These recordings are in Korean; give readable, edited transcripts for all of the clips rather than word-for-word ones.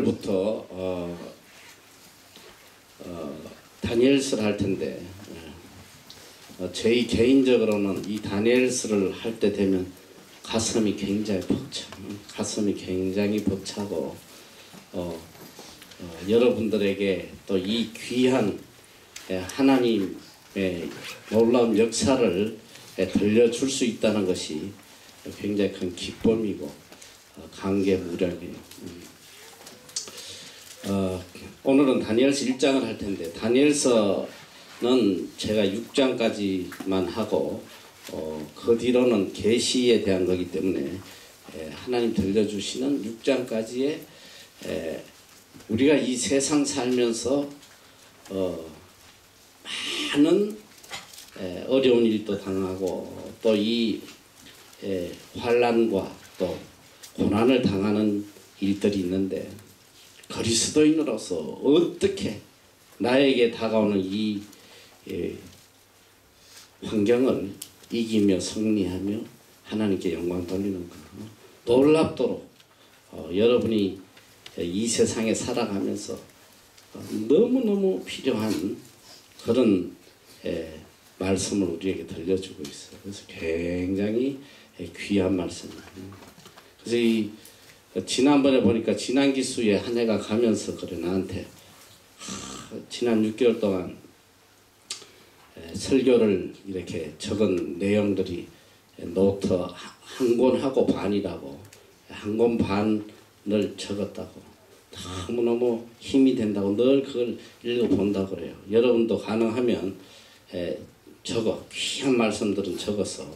오늘부터 다니엘서를 할 텐데 저희 개인적으로는 이 다니엘서를 할 때 되면 가슴이 굉장히 벅차고 여러분들에게 또 이 귀한 하나님의 놀라운 역사를 들려줄 수 있다는 것이 굉장히 큰 기쁨이고 감개무량이에요. 오늘은 다니엘서 1장을 할 텐데 다니엘서는 제가 6장까지만 하고 그 뒤로는 계시에 대한 거기 때문에 하나님 들려주시는 6장까지의 우리가 이 세상 살면서 많은 어려운 일도 당하고 또 이 환난과 또 고난을 당하는 일들이 있는데 그리스도인으로서 어떻게 나에게 다가오는 이 환경을 이기며 승리하며 하나님께 영광 돌리는 것 놀랍도록 여러분이 이 세상에 살아가면서 너무너무 필요한 그런 말씀을 우리에게 들려주고 있어요. 그래서 굉장히 귀한 말씀이에요. 그래서 이 지난번에 보니까 지난 기수에 한 해가 가면서 그래 나한테 지난 6개월 동안 설교를 이렇게 적은 내용들이 노트 한 권하고 반이라고 한 권 반을 적었다고 너무너무 힘이 된다고 늘 그걸 읽어본다고 그래요. 여러분도 가능하면 적어 귀한 말씀들은 적어서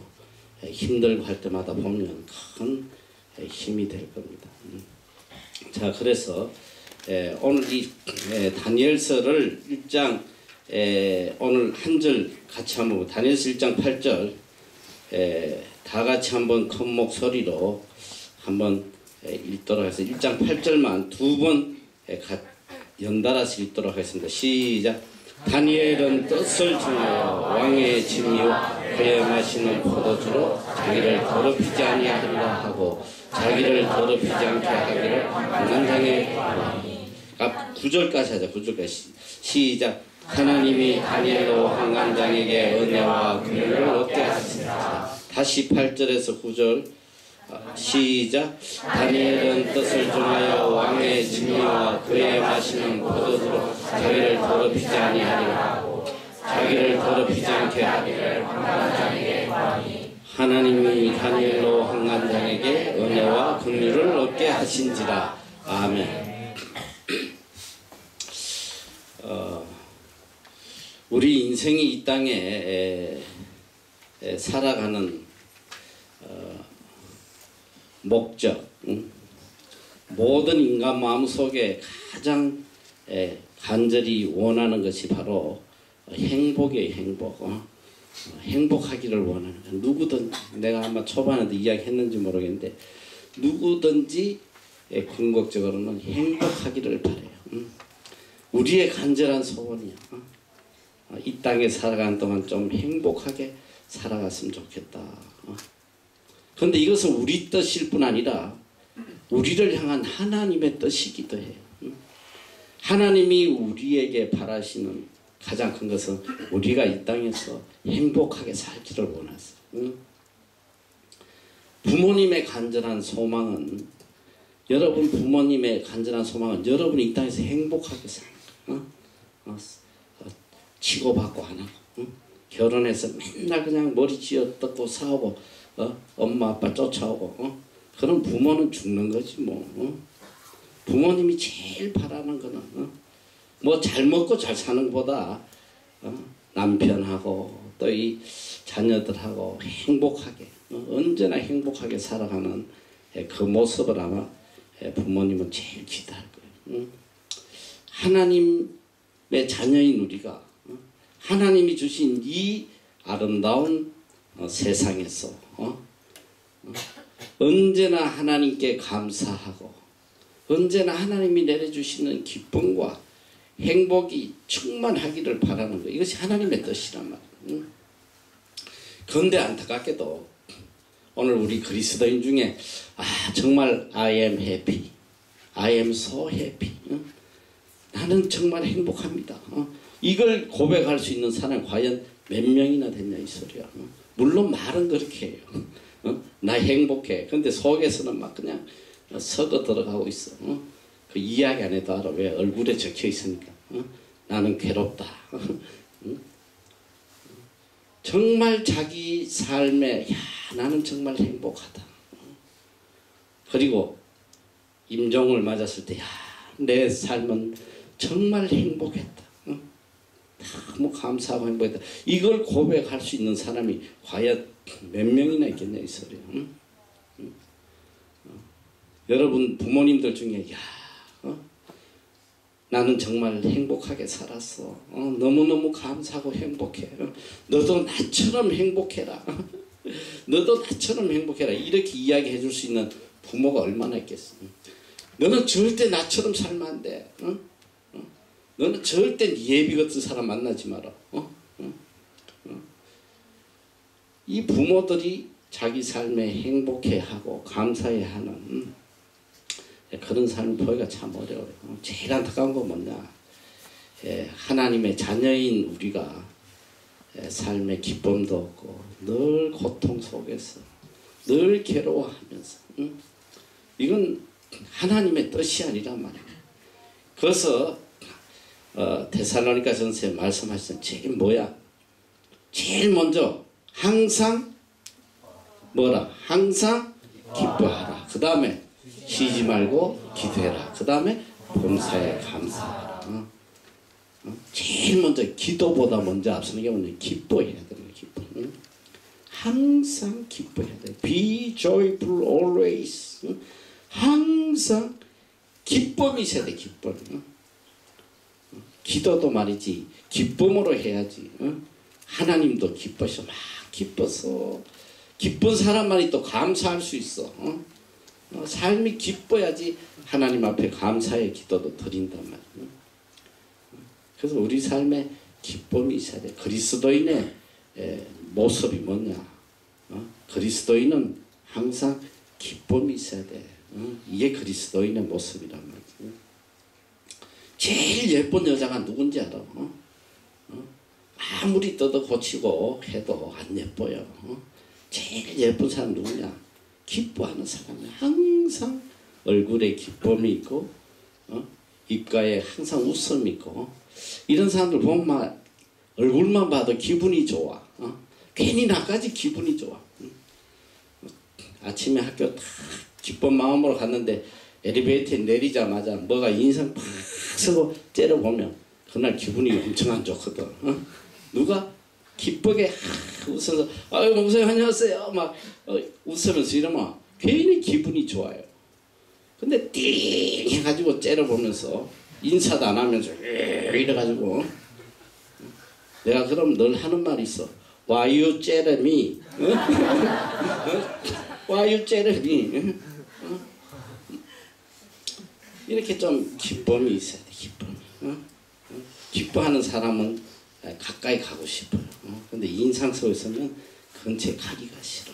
힘들고 할 때마다 보면 큰 힘이 될 겁니다. 자, 그래서 오늘 이 다니엘서를 1장 오늘 한 절 같이 한번 다니엘서 1장 8절 다 같이 한번 큰 목소리로 한번 읽도록 해서 1장 8절만 두 번 연달아서 읽도록 하겠습니다. 시작. 다니엘은 뜻을 정하여 왕의 진미와 그의 마시는 포도주로 자기를 더럽히지 아니하리라 하고 자기를 더럽히지 않게 하기를 환난당에 9절까지 하자. 9절까지 시작. 하나님이 다니엘로 환난당에게 은혜와 긍휼을 얻게 하시니라. 다시 8절에서 9절 시작. 다니엘은 뜻을 정하여 왕의 진미와 그의 마시는 포도주로 자기를 더럽히지 아니하리라. 자기를 더럽히지 않게 하기를 환난당에게 구하니 하나님이 다니엘로 환난당에게 은혜와 긍휼을 얻게 하신지라. 아멘. 우리 인생이 이 땅에 살아가는 목적, 모든 인간 마음속에 가장 간절히 원하는 것이 바로 행복이에요. 행복하기를 원하는 거예요. 누구든 내가 아마 초반에도 이야기했는지 모르겠는데 누구든지 궁극적으로는 행복하기를 바라요. 우리의 간절한 소원이야. 이 땅에 살아가는 동안 좀 행복하게 살아갔으면 좋겠다. 그런데 이것은 우리 뜻일 뿐 아니라 우리를 향한 하나님의 뜻이기도 해요. 하나님이 우리에게 바라시는 가장 큰 것은 우리가 이 땅에서 행복하게 살기를 원하세요. 부모님의 간절한 소망은 여러분 부모님의 간절한 소망은 여러분이 이 땅에서 행복하게 사는 거예요. 치고받고 안 하고 결혼해서 맨날 그냥 머리 쥐어뜯고 싸우고 엄마 아빠 쫓아오고 그런 부모는 죽는 거지 뭐. 부모님이 제일 바라는 거는 뭐 잘 먹고 잘 사는 것보다 남편하고 또 이 자녀들하고 행복하게 언제나 행복하게 살아가는 그 모습을 아마 부모님은 제일 기대할 거예요. 하나님의 자녀인 우리가 하나님이 주신 이 아름다운 세상에서 언제나 하나님께 감사하고 언제나 하나님이 내려주시는 기쁨과 행복이 충만하기를 바라는 것, 이것이 하나님의 뜻이란 말이에요. 그런데 안타깝게도 오늘 우리 그리스도인 중에 정말 I am happy, I am so happy. 나는 정말 행복합니다. 이걸 고백할 수 있는 사람이 과연 몇 명이나 됐냐 이 소리야. 물론 말은 그렇게 해요. 나 행복해. 근데 속에서는 막 그냥 썩어 들어가고 있어. 그 이야기 안 해도 알아. 왜? 얼굴에 적혀 있으니까. 나는 괴롭다. 정말 자기 삶에 야 나는 정말 행복하다. 그리고 임종을 맞았을 때 야 내 삶은 정말 행복했다. 너무 감사하고 행복했다. 이걸 고백할 수 있는 사람이 과연 몇 명이나 있겠냐 이 소리야. 여러분 부모님들 중에 야 나는 정말 행복하게 살았어. 너무너무 감사하고 행복해. 너도 나처럼 행복해라. 너도 나처럼 행복해라. 이렇게 이야기해 줄 수 있는 부모가 얼마나 있겠어. 너는 절대 나처럼 살면 안 돼. 너는 절대 예비 같은 사람 만나지 마라. 이 부모들이 자기 삶에 행복해하고 감사해하는 그런 삶을 보기가 참 어려워요. 제일 안타까운 건 뭐냐? 하나님의 자녀인 우리가 삶의 기쁨도 없고 늘 고통 속에서 늘 괴로워하면서 이건 하나님의 뜻이 아니란 말이에요. 그래서 데살로니가 전서에 말씀하신 제일 뭐야? 제일 먼저 항상 뭐라? 항상 기뻐하라. 그 다음에 쉬지 말고 기도해라. 그 다음에 봉사에 감사하라. 제일 먼저 기도보다 먼저 앞서는 게 뭐냐? 기뻐해야 되는 거예요. 기뻐. 항상 기뻐해야 돼. Be joyful always. 항상 기쁨이 있어야 돼. 기쁨. 기도도 말이지 기쁨으로 해야지. 하나님도 기뻐서 막 기뻐서 기쁜 사람만이 또 감사할 수 있어. 삶이 기뻐야지 하나님 앞에 감사의 기도도 드린단 말이야. 그래서 우리 삶에 기쁨이 있어야 돼. 그리스도인의 모습이 뭐냐? 그리스도인은 항상 기쁨이 있어야 돼. 이게 그리스도인의 모습이란 말이야. 제일 예쁜 여자가 누군지 알아? 아무리 뜯어 고치고 해도 안 예뻐요. 제일 예쁜 사람 누구냐? 기뻐하는 사람이야. 항상 얼굴에 기쁨이 있고 입가에 항상 웃음이 있고 이런 사람들 보면 막 얼굴만 봐도 기분이 좋아. 괜히 나까지 기분이 좋아. 아침에 학교 다 기쁜 마음으로 갔는데 엘리베이터에 내리자마자 뭐가 인상 팍 쓰고 째려보면 그날 기분이 엄청 안 좋거든. 누가 기쁘게 웃어서 아유 목사님 안녕하세요 막 웃으면서 이러면 괜히 기분이 좋아요. 근데 띵 해가지고 째려보면서 인사도 안 하면서 이래가지고 내가 그럼 늘 하는 말이 있어. Why you 째려미? Why you 째려미? 이렇게 좀 기쁨이 있어야 돼. 기쁨. 기뻐하는 사람은 가까이 가고 싶어요. 근데 인상 속에서는 근처에 가기가 싫어.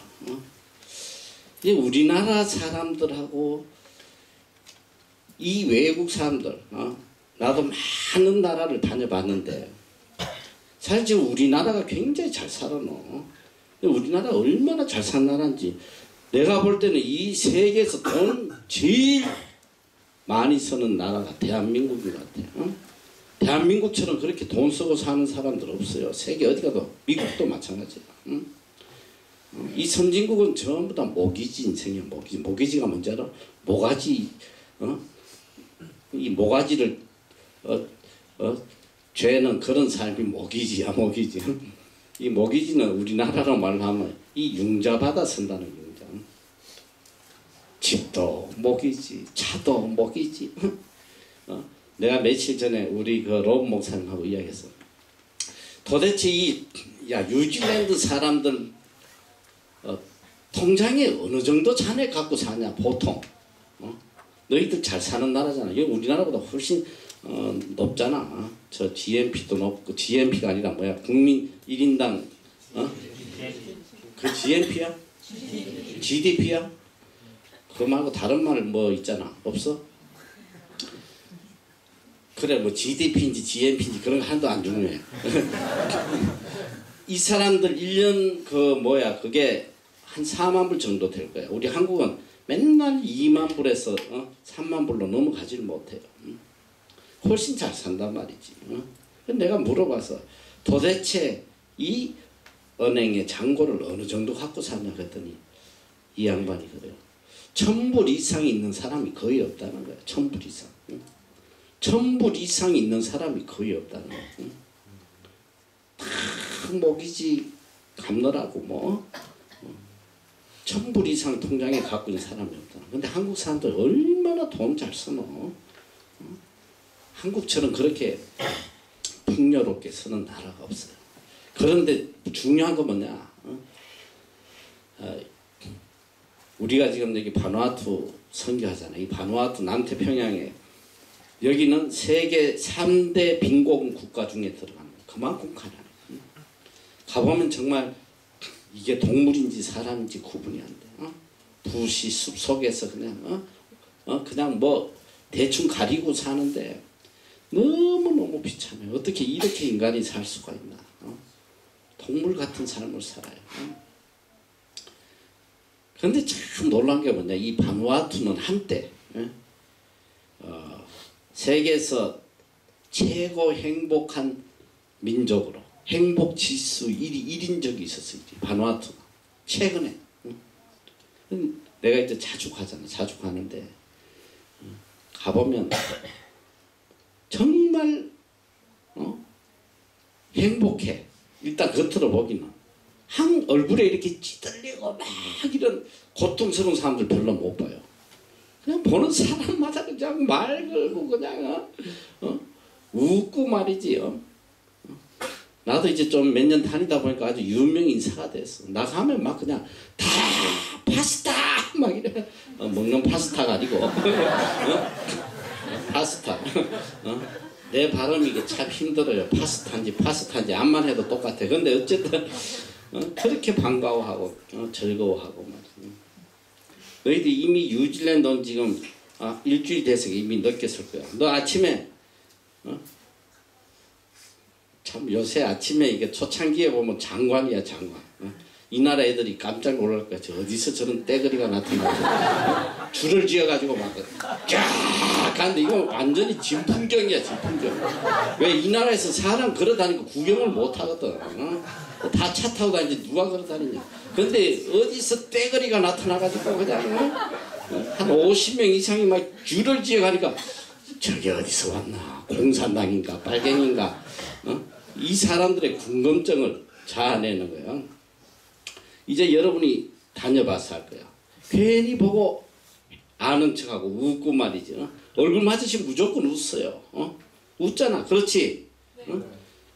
이제 우리나라 사람들하고 이 외국 사람들, 나도 많은 나라를 다녀봤는데 사실 지금 우리나라가 굉장히 잘 살아. 우리나라 얼마나 잘 산 나라인지 내가 볼 때는 이 세계에서 돈 제일 많이 쓰는 나라가 대한민국인 것 같아요. 대한민국처럼 그렇게 돈 쓰고 사는 사람들 없어요. 세계 어디 가도 미국도 마찬가지야. 이 선진국은 전부 다 모기지 인생이야. 모기지가 뭔지 알아? 모가지. 이 모가지를 죄는 그런 삶이 모기지야. 모기지. 이 모기지는 우리나라로 말하면 이 융자받아 쓴다는 융자. 집도 모기지, 차도 모기지. 내가 며칠 전에 우리 그 롬 목사님하고 이야기했어. 도대체 뉴질랜드 사람들 통장에 어느 정도 잔액 갖고 사냐 보통. 너희들 잘 사는 나라잖아. 여기 우리나라보다 훨씬 높잖아. 저 GNP도 높고 GNP가 아니라 뭐야? 국민 1인당 그 GNP야? GDP야? 그거 말고 다른 말 뭐 있잖아. 없어? 그래 뭐 GDP인지 GNP인지 그런 거 하나도 안 중요해. 이 사람들 1년 그게 한 4만 불 정도 될 거야. 우리 한국은 맨날 2만 불에서 3만 불로 넘어가질 못해요. 훨씬 잘 산단 말이지. 내가 물어봐서 도대체 이 은행의 잔고를 어느 정도 갖고 사냐 그랬더니 이 양반이 그래요. 1000불 이상 있는 사람이 거의 없다는 거야. 1000불 이상. 1000불 이상 있는 사람이 거의 없다는 거야. 다 모기지 갚느라고 뭐 1000불 이상 통장에 갖고 있는 사람이 없다. 근데 한국 사람들 얼마나 돈 잘 쓰노? 한국처럼 그렇게 풍요롭게 쓰는 나라가 없어요. 그런데 중요한 건 뭐냐? 우리가 지금 여기 바누아투 선교하잖아요. 이 바누아투 남태평양에 여기는 세계 3대 빈곤 국가 중에 들어가는 거예요. 그만큼 가난해요. 가보면 정말 이게 동물인지 사람인지 구분이 안 돼. 부시 숲속에서 그냥 그냥 뭐 대충 가리고 사는데 너무너무 비참해요. 어떻게 이렇게 인간이 살 수가 있나. 동물 같은 삶을 살아요. 그런데 참 놀란 게 뭐냐. 이 바누아투는 한때 세계에서 최고 행복한 민족으로 행복 지수 1인 적이 있었어요. 바누아투가 최근에. 내가 이제 자주 가잖아. 자주 가는데 가보면 정말 행복해. 일단 겉으로 보기는 한 얼굴에 이렇게 찌들리고 막 이런 고통스러운 사람들 별로 못 봐요. 그냥 보는 사람마다 그냥 말 걸고 그냥 웃고 말이지. 나도 이제 좀 몇 년 다니다 보니까 아주 유명 인사가 됐어. 나 가면 막 그냥 다 파스타 막 이래. 먹는 파스타가 아니고 파스타. 내 발음이 이게 참 힘들어요. 파스타인지 암만 해도 똑같아. 근데 어쨌든 그렇게 반가워하고 즐거워하고 말이야. 너희들 이미 뉴질랜드 온 지금 일주일 돼서 이미 느꼈을 거야. 너 아침에 참 요새 아침에 이게 초창기에 보면 장관이야 장관. 이 나라 애들이 깜짝 놀랄 거야. 어디서 저런 떼거리가 나타나고 줄을 지어가지고 막 쫙 가는데 이거 완전히 진풍경이야 진풍경. 왜 이 나라에서 사람 걸어다니고 구경을 못 하거든. 다 차 타고 다니지 누가 걸어다니냐. 근데 어디서 떼거리가 나타나가지고 그냥 한 50명 이상이 막 줄을 지어가니까 저게 어디서 왔나. 공산당인가 빨갱인가. 이 사람들의 궁금증을 자아내는 거예요. 이제 여러분이 다녀봐서 할 거야. 괜히 보고 아는 척하고 웃고 말이죠. 얼굴 맞으시면 무조건 웃어요. 웃잖아. 그렇지?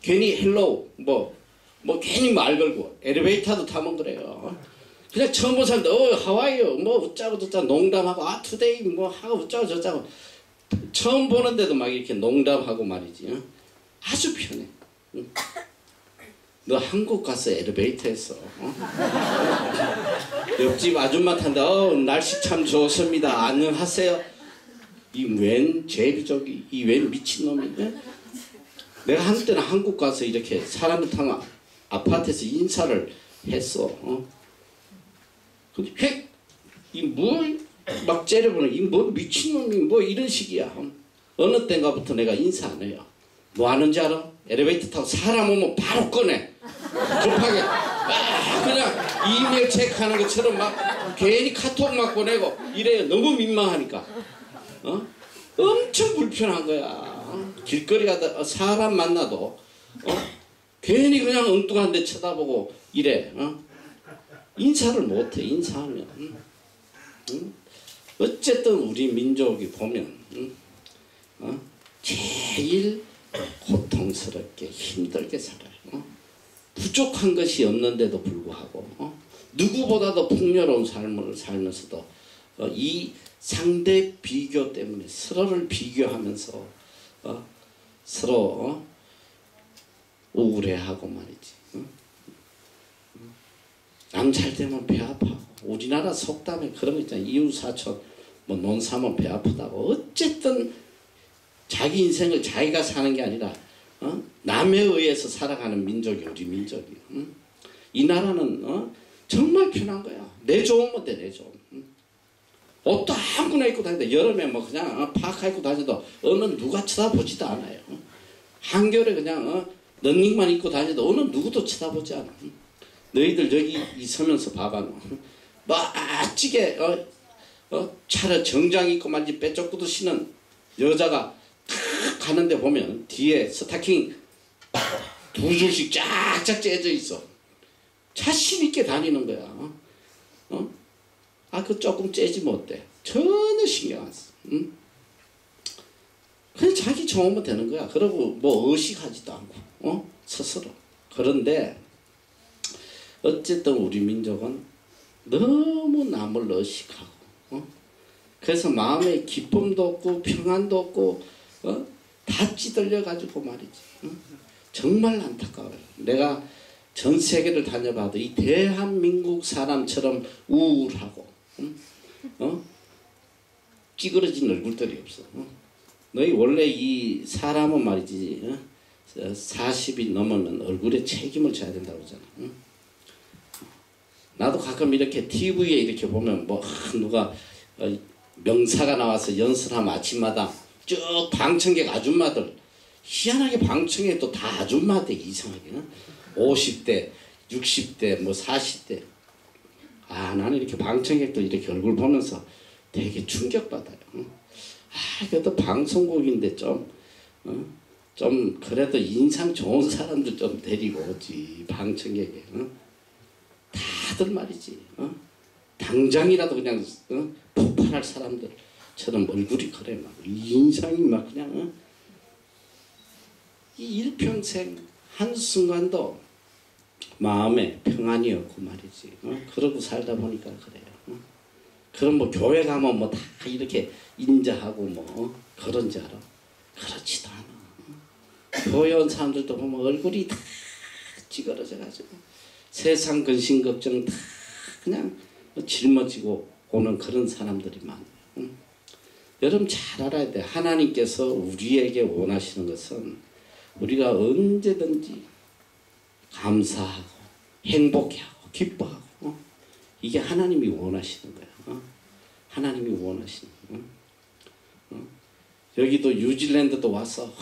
괜히 헬로우 뭐 괜히 말 걸고 엘리베이터도 타면 그래요. 그냥 처음 본 사람들 하와이요 뭐 웃자고 저짜고 농담하고 투데이 뭐 하고 웃자고 저짜고 처음 보는데도 막 이렇게 농담하고 말이지. 아주 편해. 너 한국 가서 엘리베이터에서 옆집 아줌마 탄다. 날씨 참 좋습니다. 안녕하세요. 이 웬 제비족이 이 웬 미친놈인데. 내가 한때는 한국 가서 이렇게 사람을 타면 아파트에서 인사를 했어. 근데 획 이 뭘 막 째려보는 이 뭐 미친놈이 뭐 이런 식이야. 어느 때인가부터 내가 인사 안 해요. 뭐 하는지 알아? 엘리베이터 타고 사람 오면 바로 꺼내. 급하게 그냥 이메일 체크하는 것처럼 막 괜히 카톡 막 보내고 이래요. 너무 민망하니까. 엄청 불편한 거야. 길거리 가다 사람 만나도 괜히 그냥 엉뚱한 데 쳐다보고 이래. 인사를 못해. 인사하면 어쨌든 우리 민족이 보면 제일 고통스럽게 힘들게 살아요. 부족한 것이 없는데도 불구하고 누구보다도 풍요로운 삶을 살면서도 이 상대 비교 때문에 서로를 비교하면서 서로 우울해하고 말이지. 남 잘 되면 배 아파하고 우리나라 속담에 그런 거 있잖아요. 이웃사촌 뭐 논사면 배 아프다고. 어쨌든 자기 인생을 자기가 사는 게 아니라 남에 의해서 살아가는 민족이 우리 민족이에요. 이 나라는 정말 편한 거야. 내 좋으면 돼, 내 좋으면. 옷도 아무거나 입고 다니는데 여름에 뭐 그냥 파카 입고 다녀도 어느 누가 쳐다보지도 않아요. 한겨울에 그냥 런닝만 입고 다녀도 어느 누구도 쳐다보지 않아. 너희들 여기 있으면서 봐봐. 멋지게 차를 정장 입고 말지 빼쪽구도 신은 여자가 탁 가는데 보면 뒤에 스타킹 2줄씩 쫙쫙 째져 있어. 자신 있게 다니는 거야. 그 조금 째지면 어때? 전혀 신경 안 써. 그냥 자기 좋으면 되는 거야. 그러고 뭐 의식하지도 않고 스스로. 그런데 어쨌든 우리 민족은 너무 남을 의식하고 그래서 마음에 기쁨도 없고 평안도 없고 다 찌들려 가지고 말이지. 정말 안타까워요. 내가 전 세계를 다녀봐도 이 대한민국 사람처럼 우울하고 찌그러진 얼굴들이 없어. 너희 원래 이 사람은 말이지 40이 넘으면 얼굴에 책임을 져야 된다고 그러잖아. 나도 가끔 이렇게 TV에 이렇게 보면 뭐 누가 명사가 나와서 연설하면 아침마다 쭉 방청객 아줌마들 희한하게 방청객 또 다 아줌마들 이상하게 50대 60대 뭐 40대 나는 이렇게 방청객들 이렇게 얼굴 보면서 되게 충격받아요. 그래도 방송국인데 좀 그래도 인상 좋은 사람들 좀 데리고 오지 방청객에. 다들 말이지 당장이라도 그냥 폭발할 사람들처럼 얼굴이 그래 막 인상이 막 그냥 이 일평생 한순간도 마음에 평안이 없고 말이지. 그러고 살다 보니까 그래요. 그럼 뭐 교회 가면 뭐 다 이렇게 인자하고 뭐 그런 줄 알아? 그렇지도 않아. 교회 온 사람들도 보면 얼굴이 다 찌그러져 가지고 세상 근심 걱정 다 그냥 짊어지고 오는 그런 사람들이 많아요. 여러분 잘 알아야 돼. 하나님께서 우리에게 원하시는 것은 우리가 언제든지 감사하고 행복해하고 기뻐하고 이게 하나님이 원하시는 거야. 하나님이 원하시는 거야. 여기도 뉴질랜드도 와서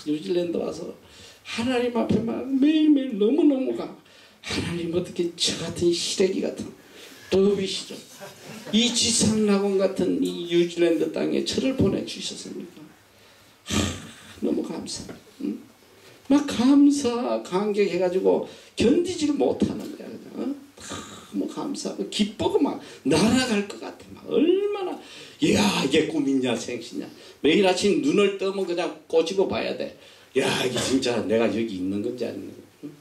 뉴질랜드 와서 하나님 앞에 막 매일매일 너무너무 하나님 어떻게 저 같은 시래기 같은 더비시죠. 이 지상낙원 같은 이 뉴질랜드 땅에 저를 보내주셨습니까? 너무 감사. 막 감사 감격해가지고 견디지를 못하는 거야. 너무 감사하고 기뻐고 막 날아갈 것 같아. 막 얼마나 이야 이게 꿈이냐 생시냐. 매일 아침 눈을 뜨면 그냥 꼬집어 봐야 돼. 야 이게 진짜 내가 여기 있는 건지 아닌 건지.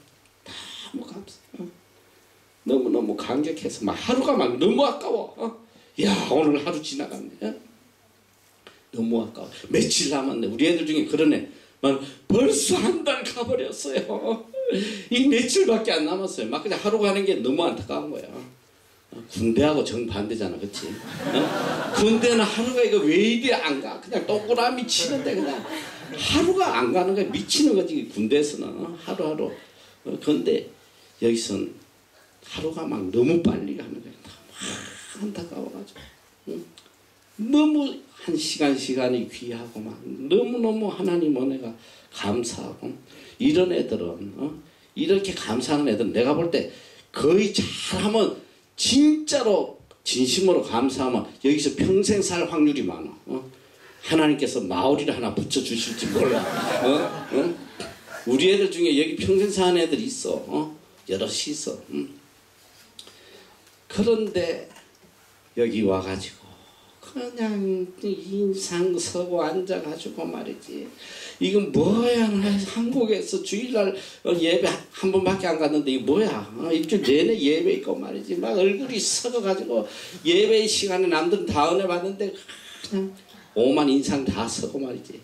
너무 감사. 너무너무 감격해서 막 하루가 막 너무 아까워. 야 오늘 하루 지나갔네. 너무 아까워. 며칠 남았네. 우리 애들 중에 그런 애 벌써 한 달 가버렸어요. 이 며칠밖에 안 남았어요. 막 그냥 하루 가는 게 너무 안타까운 거야. 군대하고 정반대잖아, 그렇지? 군대는 하루가 이거 왜 이리 안 가? 그냥 동그라미 치는데 그냥 하루가 안 가는 거야. 미치는 거지. 군대에서는 하루하루. 그런데 여기서는 하루가 막 너무 빨리 가는 거야. 막 안타까워가지고. 너무 한 시간이 귀하고 막 너무너무 하나님 은혜가 감사하고 이런 애들은 이렇게 감사하는 애들은 내가 볼 때 거의 잘하면 진짜로 진심으로 감사하면 여기서 평생 살 확률이 많아. 하나님께서 마오리를 하나 붙여주실지 몰라. 우리 애들 중에 여기 평생 사는 애들이 있어. 여럿이 있어. 그런데 여기 와가지고 그냥 인상 서고 앉아가지고 말이지. 이건 뭐야. 한국에서 주일날 예배 한 번밖에 안 갔는데 이거 뭐야. 일주일 내내 예배 있고 말이지. 막 얼굴이 썩어가지고 예배 시간에 남들은 다 은혜 받는데 그냥 오만 인상 다 서고 말이지.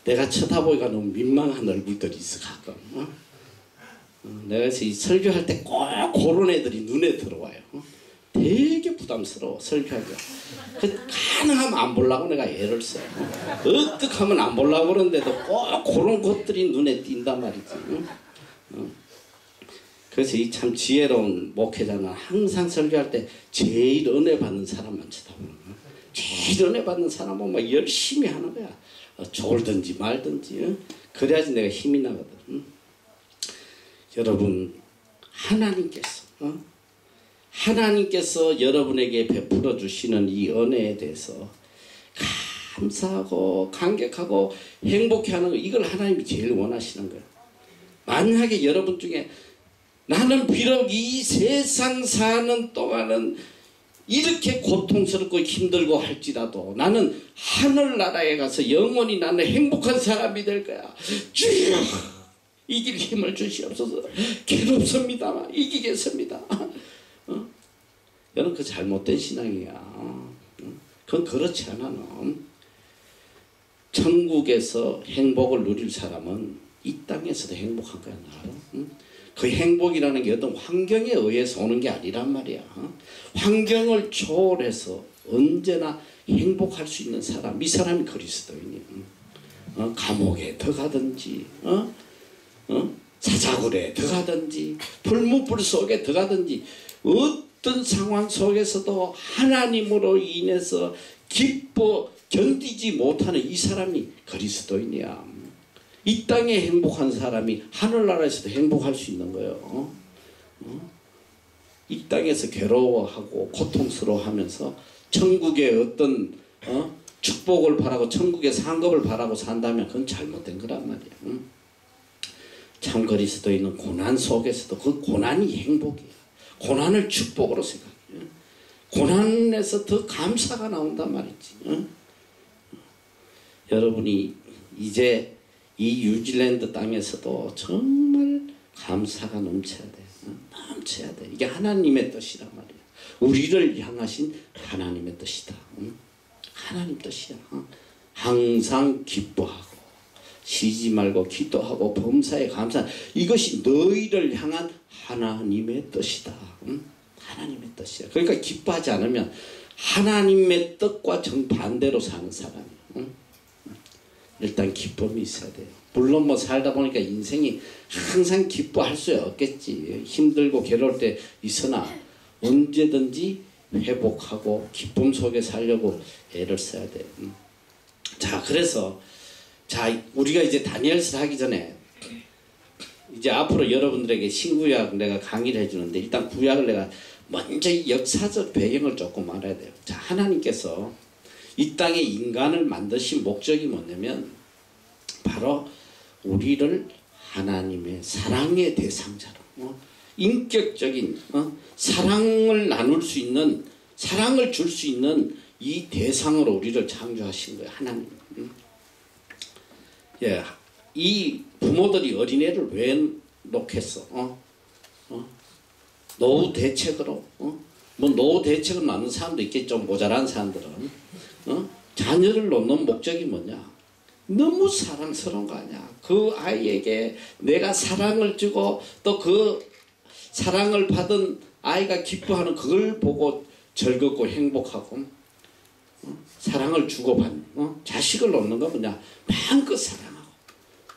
내가 쳐다보기가 너무 민망한 얼굴들이 있어 가끔. 내가 그래서 이 설교할 때 꼭 그런 애들이 눈에 들어와요. 되게 부담스러워 설교하기가. 가능하면 안 보려고 내가 애를 써. 어떡하면 안 보려고 그러는데도 꼭 그런 것들이 눈에 띈단 말이지. 그래서 이 참 지혜로운 목회자는 항상 설교할 때 제일 은혜 받는 사람만 쳐다보는 거야. 제일 은혜 받는 사람은 막 열심히 하는 거야. 졸든지 말든지. 그래야지 내가 힘이 나거든. 여러분, 하나님께서 여러분에게 베풀어 주시는 이 은혜에 대해서 감사하고 감격하고 행복해하는 거, 이걸 하나님이 제일 원하시는 거예요. 만약에 여러분 중에 나는 비록 이 세상 사는 동안은 이렇게 고통스럽고 힘들고 할지라도 나는 하늘나라에 가서 영원히 나는 행복한 사람이 될 거야. 주여 이길 힘을 주시옵소서. 괴롭습니다. 이기겠습니다. 여러분, 그 잘못된 신앙이야. 그건 그렇지 않아. 천국에서 행복을 누릴 사람은 이 땅에서도 행복한 거야. 그 행복이라는 게 어떤 환경에 의해서 오는 게 아니란 말이야. 환경을 초월해서 언제나 행복할 수 있는 사람, 이 사람이 그리스도인이야. 감옥에 들어가든지 사자굴에 들어가든지 불문불 속에 들어가든지 어떤 상황 속에서도 하나님으로 인해서 기뻐 견디지 못하는 이 사람이 그리스도인이야. 이 땅에 행복한 사람이 하늘나라에서도 행복할 수 있는 거예요. 이 땅에서 괴로워하고 고통스러워하면서 천국의 어떤 축복을 바라고 천국의 상급을 바라고 산다면 그건 잘못된 거란 말이야. 참 그리스도인은 고난 속에서도 그 고난이 행복이야. 고난을 축복으로 생각해. 고난에서 더 감사가 나온단 말이지. 여러분이 이제 이 뉴질랜드 땅에서도 정말 감사가 넘쳐야 돼. 넘쳐야 돼. 이게 하나님의 뜻이란 말이야. 우리를 향하신 하나님의 뜻이다. 하나님 뜻이야. 항상 기뻐하고 쉬지 말고 기도하고 범사에 감사. 이것이 너희를 향한 하나님의 뜻이다. 하나님의 뜻이야. 그러니까 기뻐하지 않으면 하나님의 뜻과 정반대로 사는 사람이야. 일단 기쁨이 있어야 돼요. 물론 뭐 살다 보니까 인생이 항상 기뻐할 수 없겠지. 힘들고 괴로울 때 있으나 언제든지 회복하고 기쁨 속에 살려고 애를 써야 돼요. 자, 그래서 우리가 이제 다니엘서 하기 전에 이제 앞으로 여러분들에게 신구약 내가 강의를 해주는데 일단 구약을 내가 먼저 역사적 배경을 조금 알아야 돼요. 자, 하나님께서 이 땅에 인간을 만드신 목적이 뭐냐면 바로 우리를 하나님의 사랑의 대상자로 인격적인 사랑을 나눌 수 있는, 사랑을 줄 수 있는 이 대상으로 우리를 창조하신 거예요. 하나님. 예, 이 부모들이 어린애를 왜 놓겠어? 노후 대책으로 뭐 노후 대책을 낳는 사람도 있겠죠. 모자란 사람들은. 자녀를 놓는 목적이 뭐냐? 너무 사랑스러운 거 아니야. 그 아이에게 내가 사랑을 주고 또 그 사랑을 받은 아이가 기뻐하는 그걸 보고 즐겁고 행복하고 사랑을 주고받는 자식을 놓는 거 뭐냐? 마음껏 사랑하고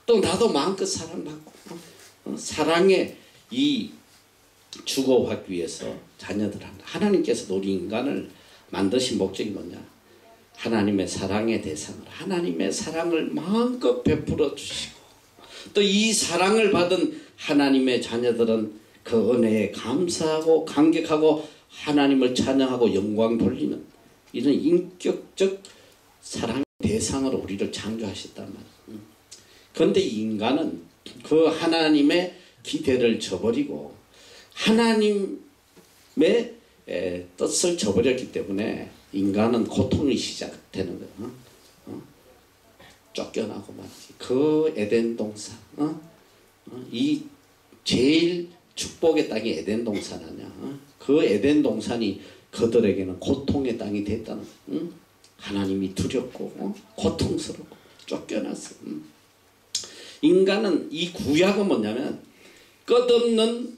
또 나도 마음껏 사랑받고 사랑의 이 주고받기 위해서 자녀들한테 하나님께서 우리 인간을 만드신 목적이 뭐냐? 하나님의 사랑의 대상을, 하나님의 사랑을 마음껏 베풀어 주시고 또 이 사랑을 받은 하나님의 자녀들은 그 은혜에 감사하고 감격하고 하나님을 찬양하고 영광 돌리는 이런 인격적 사랑의 대상으로 우리를 창조하셨단 말이에요. 그런데 인간은 그 하나님의 기대를 저버리고 하나님의 뜻을 저버렸기 때문에 인간은 고통이 시작되는 거예요. 쫓겨나고 말이지. 그 에덴 동산, 이 제일 축복의 땅이 에덴 동산 아니야. 그 에덴 동산이 그들에게는 고통의 땅이 됐다는 거예요. 하나님이 두렵고 고통스럽고 쫓겨났어. 인간은 이 구약은 뭐냐면 끝없는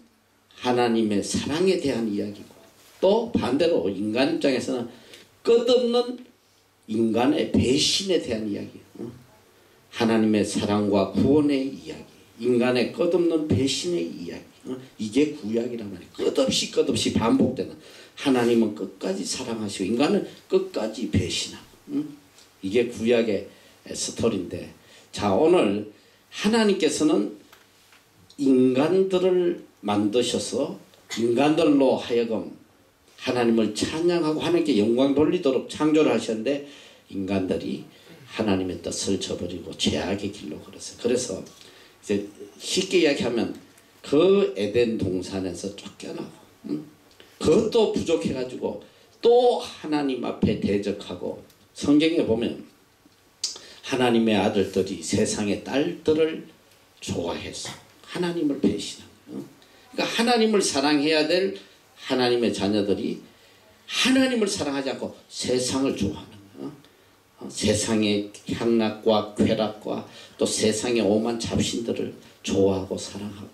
하나님의 사랑에 대한 이야기고 또 반대로 인간 입장에서는 끝없는 인간의 배신에 대한 이야기예요. 하나님의 사랑과 구원의 이야기, 인간의 끝없는 배신의 이야기. 이게 구약이란 말이에요. 끝없이 반복되는, 하나님은 끝까지 사랑하시고 인간은 끝까지 배신하고. 이게 구약의 스토리인데, 자, 오늘 하나님께서는 인간들을 만드셔서 인간들로 하여금 하나님을 찬양하고 하나님께 영광 돌리도록 창조를 하셨는데, 인간들이 하나님의 뜻을 저버리고 죄악의 길로 걸었어요. 그래서 이제 쉽게 이야기하면 그 에덴 동산에서 쫓겨나고, 그것도 부족해가지고 또 하나님 앞에 대적하고, 성경에 보면 하나님의 아들들이 세상의 딸들을 좋아해서 하나님을 배신한 거예요. 그러니까 하나님을 사랑해야 될 하나님의 자녀들이 하나님을 사랑하지 않고 세상을 좋아하는 거예요. 세상의 향락과 쾌락과 또 세상의 오만 잡신들을 좋아하고 사랑하고,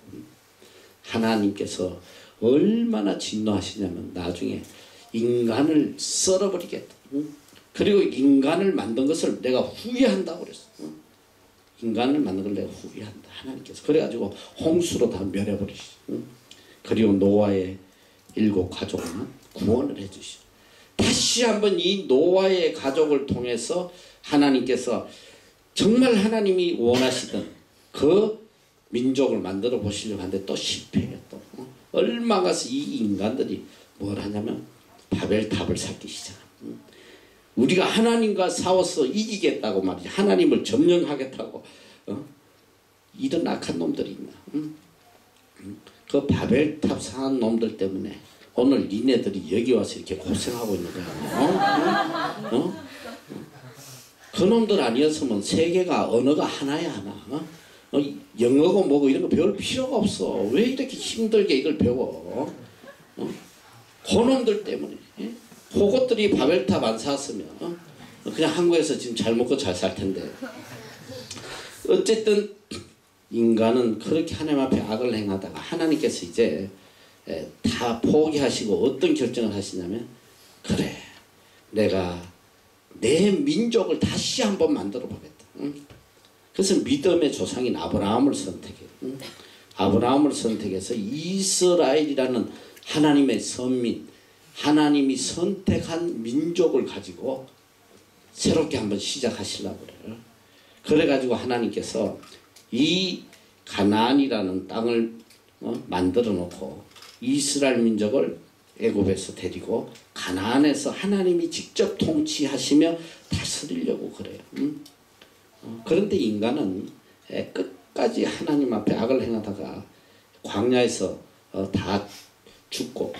하나님께서 얼마나 진노하시냐면 나중에 인간을 썰어버리겠다. 그리고 인간을 만든 것을 내가 후회한다고 그랬어. 인간을 만든 걸 내가 후회한다, 하나님께서. 그래가지고 홍수로 다 멸해버리시. 그리고 노아의 7 가족은 구원을 해주시오. 다시 한번 이 노아의 가족을 통해서 하나님께서 정말 하나님이 원하시던 그 민족을 만들어 보시려고 하는데 또 실패해요. 또 얼마 가서 이 인간들이 뭘 하냐면 바벨탑을 쌓기 시작합니다. 우리가 하나님과 싸워서 이기겠다고 말이지, 하나님을 점령하겠다고, 이런 악한 놈들이 있나. 그 바벨탑 쌓은 놈들 때문에 오늘 니네들이 여기 와서 이렇게 고생하고 있는 거야. 그 놈들 아니었으면 세계가 언어가 하나야 하나. 영어고 뭐고 이런 거 배울 필요가 없어. 왜 이렇게 힘들게 이걸 배워? 그 놈들 때문에. 그것들이 바벨탑 안 쌓았으면 그냥 한국에서 지금 잘 먹고 잘 살 텐데. 어쨌든 인간은 그렇게 하나님 앞에 악을 행하다가 하나님께서 이제 다 포기하시고 어떤 결정을 하시냐면, 그래, 내가 내 민족을 다시 한번 만들어 보겠다. 그래서 믿음의 조상인 아브라함을 선택해요. 아브라함을 선택해서 이스라엘이라는 하나님의 선민, 하나님이 선택한 민족을 가지고 새롭게 한번 시작하시려고 그래요. 그래가지고 하나님께서 이 가나안이라는 땅을 만들어 놓고 이스라엘 민족을 애굽에서 데리고 가나안에서 하나님이 직접 통치하시며 다스리려고 그래요. 그런데 인간은 끝까지 하나님 앞에 악을 행하다가 광야에서 다 죽고,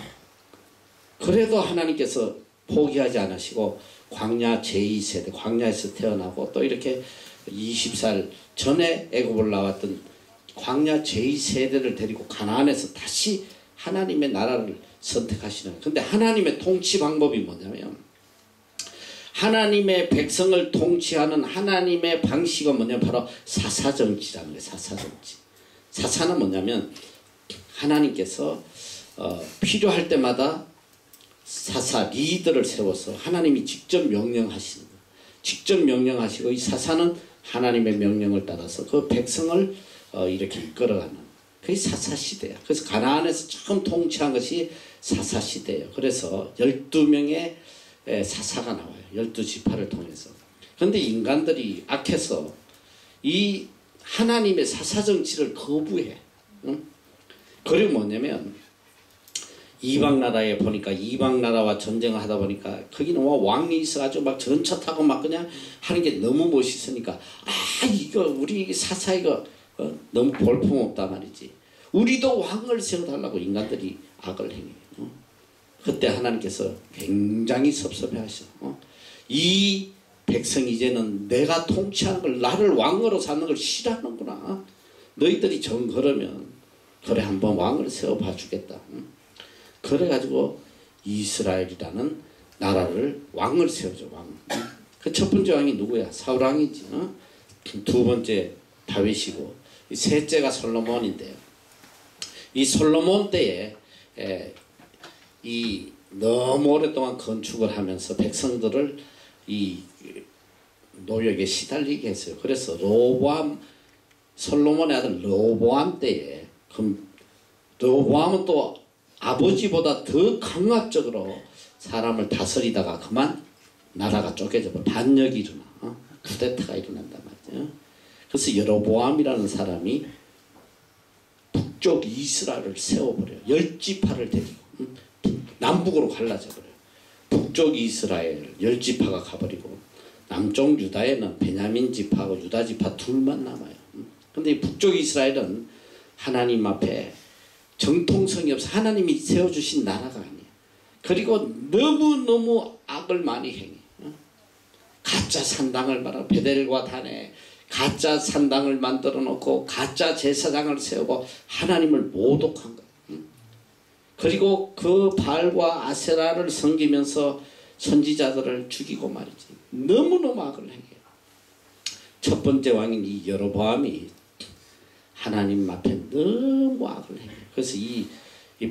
그래도 하나님께서 포기하지 않으시고 광야 제2세대, 광야에서 태어나고 또 이렇게 20살 전에 애굽을 나왔던 광야 제2세대를 데리고 가나안에서 다시 하나님의 나라를 선택하시는. 근데 하나님의 통치 방법이 뭐냐면, 하나님의 백성을 통치하는 하나님의 방식은 뭐냐면 바로 사사정치라는 거예요. 사사정치. 사사는 뭐냐면 하나님께서 필요할 때마다 사사 리더를 세워서 하나님이 직접 명령하시는 거예요. 직접 명령하시고 이 사사는 하나님의 명령을 따라서 그 백성을 이렇게 이끌어가는, 그게 사사시대야. 그래서 가나안에서 처음 통치한 것이 사사시대예요. 그래서 12명의 사사가 나와요. 12지파를 통해서. 그런데 인간들이 악해서 이 하나님의 사사정치를 거부해. 그리고 뭐냐면 이방 나라에 보니까 이방 나라와 전쟁을 하다 보니까 거기는 왕이 있어가지고 막 전차 타고 막 그냥 하는 게 너무 멋있으니까, 이거 우리 사사 이거 너무 볼품없다 말이지. 우리도 왕을 세워달라고 인간들이 악을 행해요. 그때 하나님께서 굉장히 섭섭해하셔. 이 백성이 이제는 내가 통치하는 걸, 나를 왕으로 삼는 걸 싫어하는구나. 너희들이 정 걸으면 그래 한번 왕을 세워봐 주겠다. 그래가지고 이스라엘이라는 나라를 왕을 세워줘. 왕. 그 첫 번째 왕이 누구야? 사울 왕이지. 두 번째 다윗이고 셋째가 솔로몬인데요. 이 솔로몬 때에 이 너무 오랫동안 건축을 하면서 백성들을 이 노역에 시달리게 했어요. 그래서 솔로몬의 아들 르호보암 때에 르호보암은 또 아버지보다 더 강압적으로 사람을 다스리다가 그만 나라가 쪼개져 반역이 일어나 쿠데타가 일어난단 말이죠. 그래서 여로보암이라는 사람이 북쪽 이스라엘을 세워버려요. 10지파를 데리고 남북으로 갈라져 버려요. 북쪽 이스라엘 10지파가 가버리고 남쪽 유다에는 베냐민 지파하고 유다 지파 둘만 남아요. 근데 북쪽 이스라엘은 하나님 앞에 정통성이 없어. 하나님이 세워주신 나라가 아니에요. 그리고 너무너무 악을 많이 행해. 가짜 산당을 말하 베델과 단에 가짜 산당을 만들어 놓고 가짜 제사장을 세우고 하나님을 모독한 거예요. 그리고 그 바알과 아세라를 섬기면서 선지자들을 죽이고 말이지. 너무너무 악을 행해요. 첫 번째 왕인 이 여로보암이 하나님 앞에 너무 악을 행해요. 그래서 이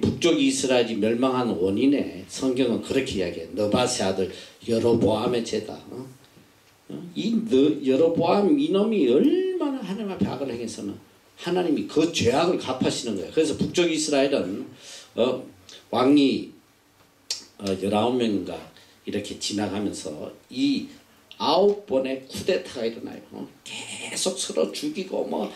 북쪽 이스라엘이 멸망한 원인에 성경은 그렇게 이야기해요. 느밧의 아들 여로보암의 죄다. 여로보암 이놈이 얼마나 하나님 앞에 악을 행해서는 하나님이 그 죄악을 갚으시는 거예요. 그래서 북쪽 이스라엘은 왕이 19명인가 이렇게 지나가면서 이 9번의 쿠데타가 일어나요. 계속 서로 죽이고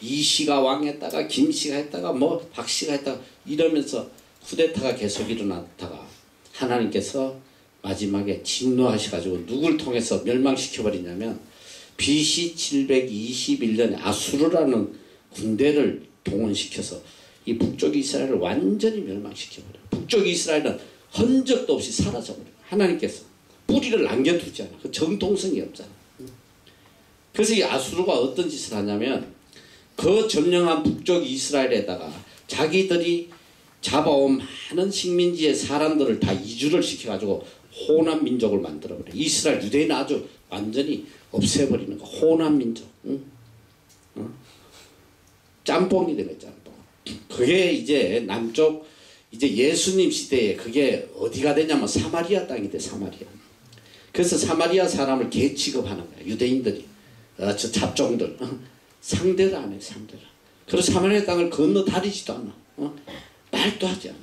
이씨가 왕했다가 김씨가 했다가 박씨가 했다가 이러면서 쿠데타가 계속 일어났다가 하나님께서 마지막에 진노하셔가지고 누굴 통해서 멸망시켜버리냐면 BC 721년에 아수르라는 군대를 동원시켜서 이 북쪽 이스라엘을 완전히 멸망시켜버려요. 북쪽 이스라엘은 흔적도 없이 사라져버려요. 하나님께서 뿌리를 남겨두지 않아. 그 정통성이 없잖아. 그래서 이 아수르가 어떤 짓을 하냐면 그 점령한 북쪽 이스라엘에다가 자기들이 잡아온 많은 식민지의 사람들을 다 이주를 시켜가지고 호남 민족을 만들어버려. 이스라엘 유대인은 아주 완전히 없애버리는 거. 호남 민족. 짬뽕이 되네, 짬뽕. 그게 이제 남쪽 이제 예수님 시대에 그게 어디가 되냐면 사마리아 땅이 돼. 사마리아. 그래서 사마리아 사람을 개 취급하는 거야. 유대인들이. 저 잡종들. 상대를 안 해. 상대를. 그래서 사마리아 땅을 건너다니지도 않아. 말도 하지 않아.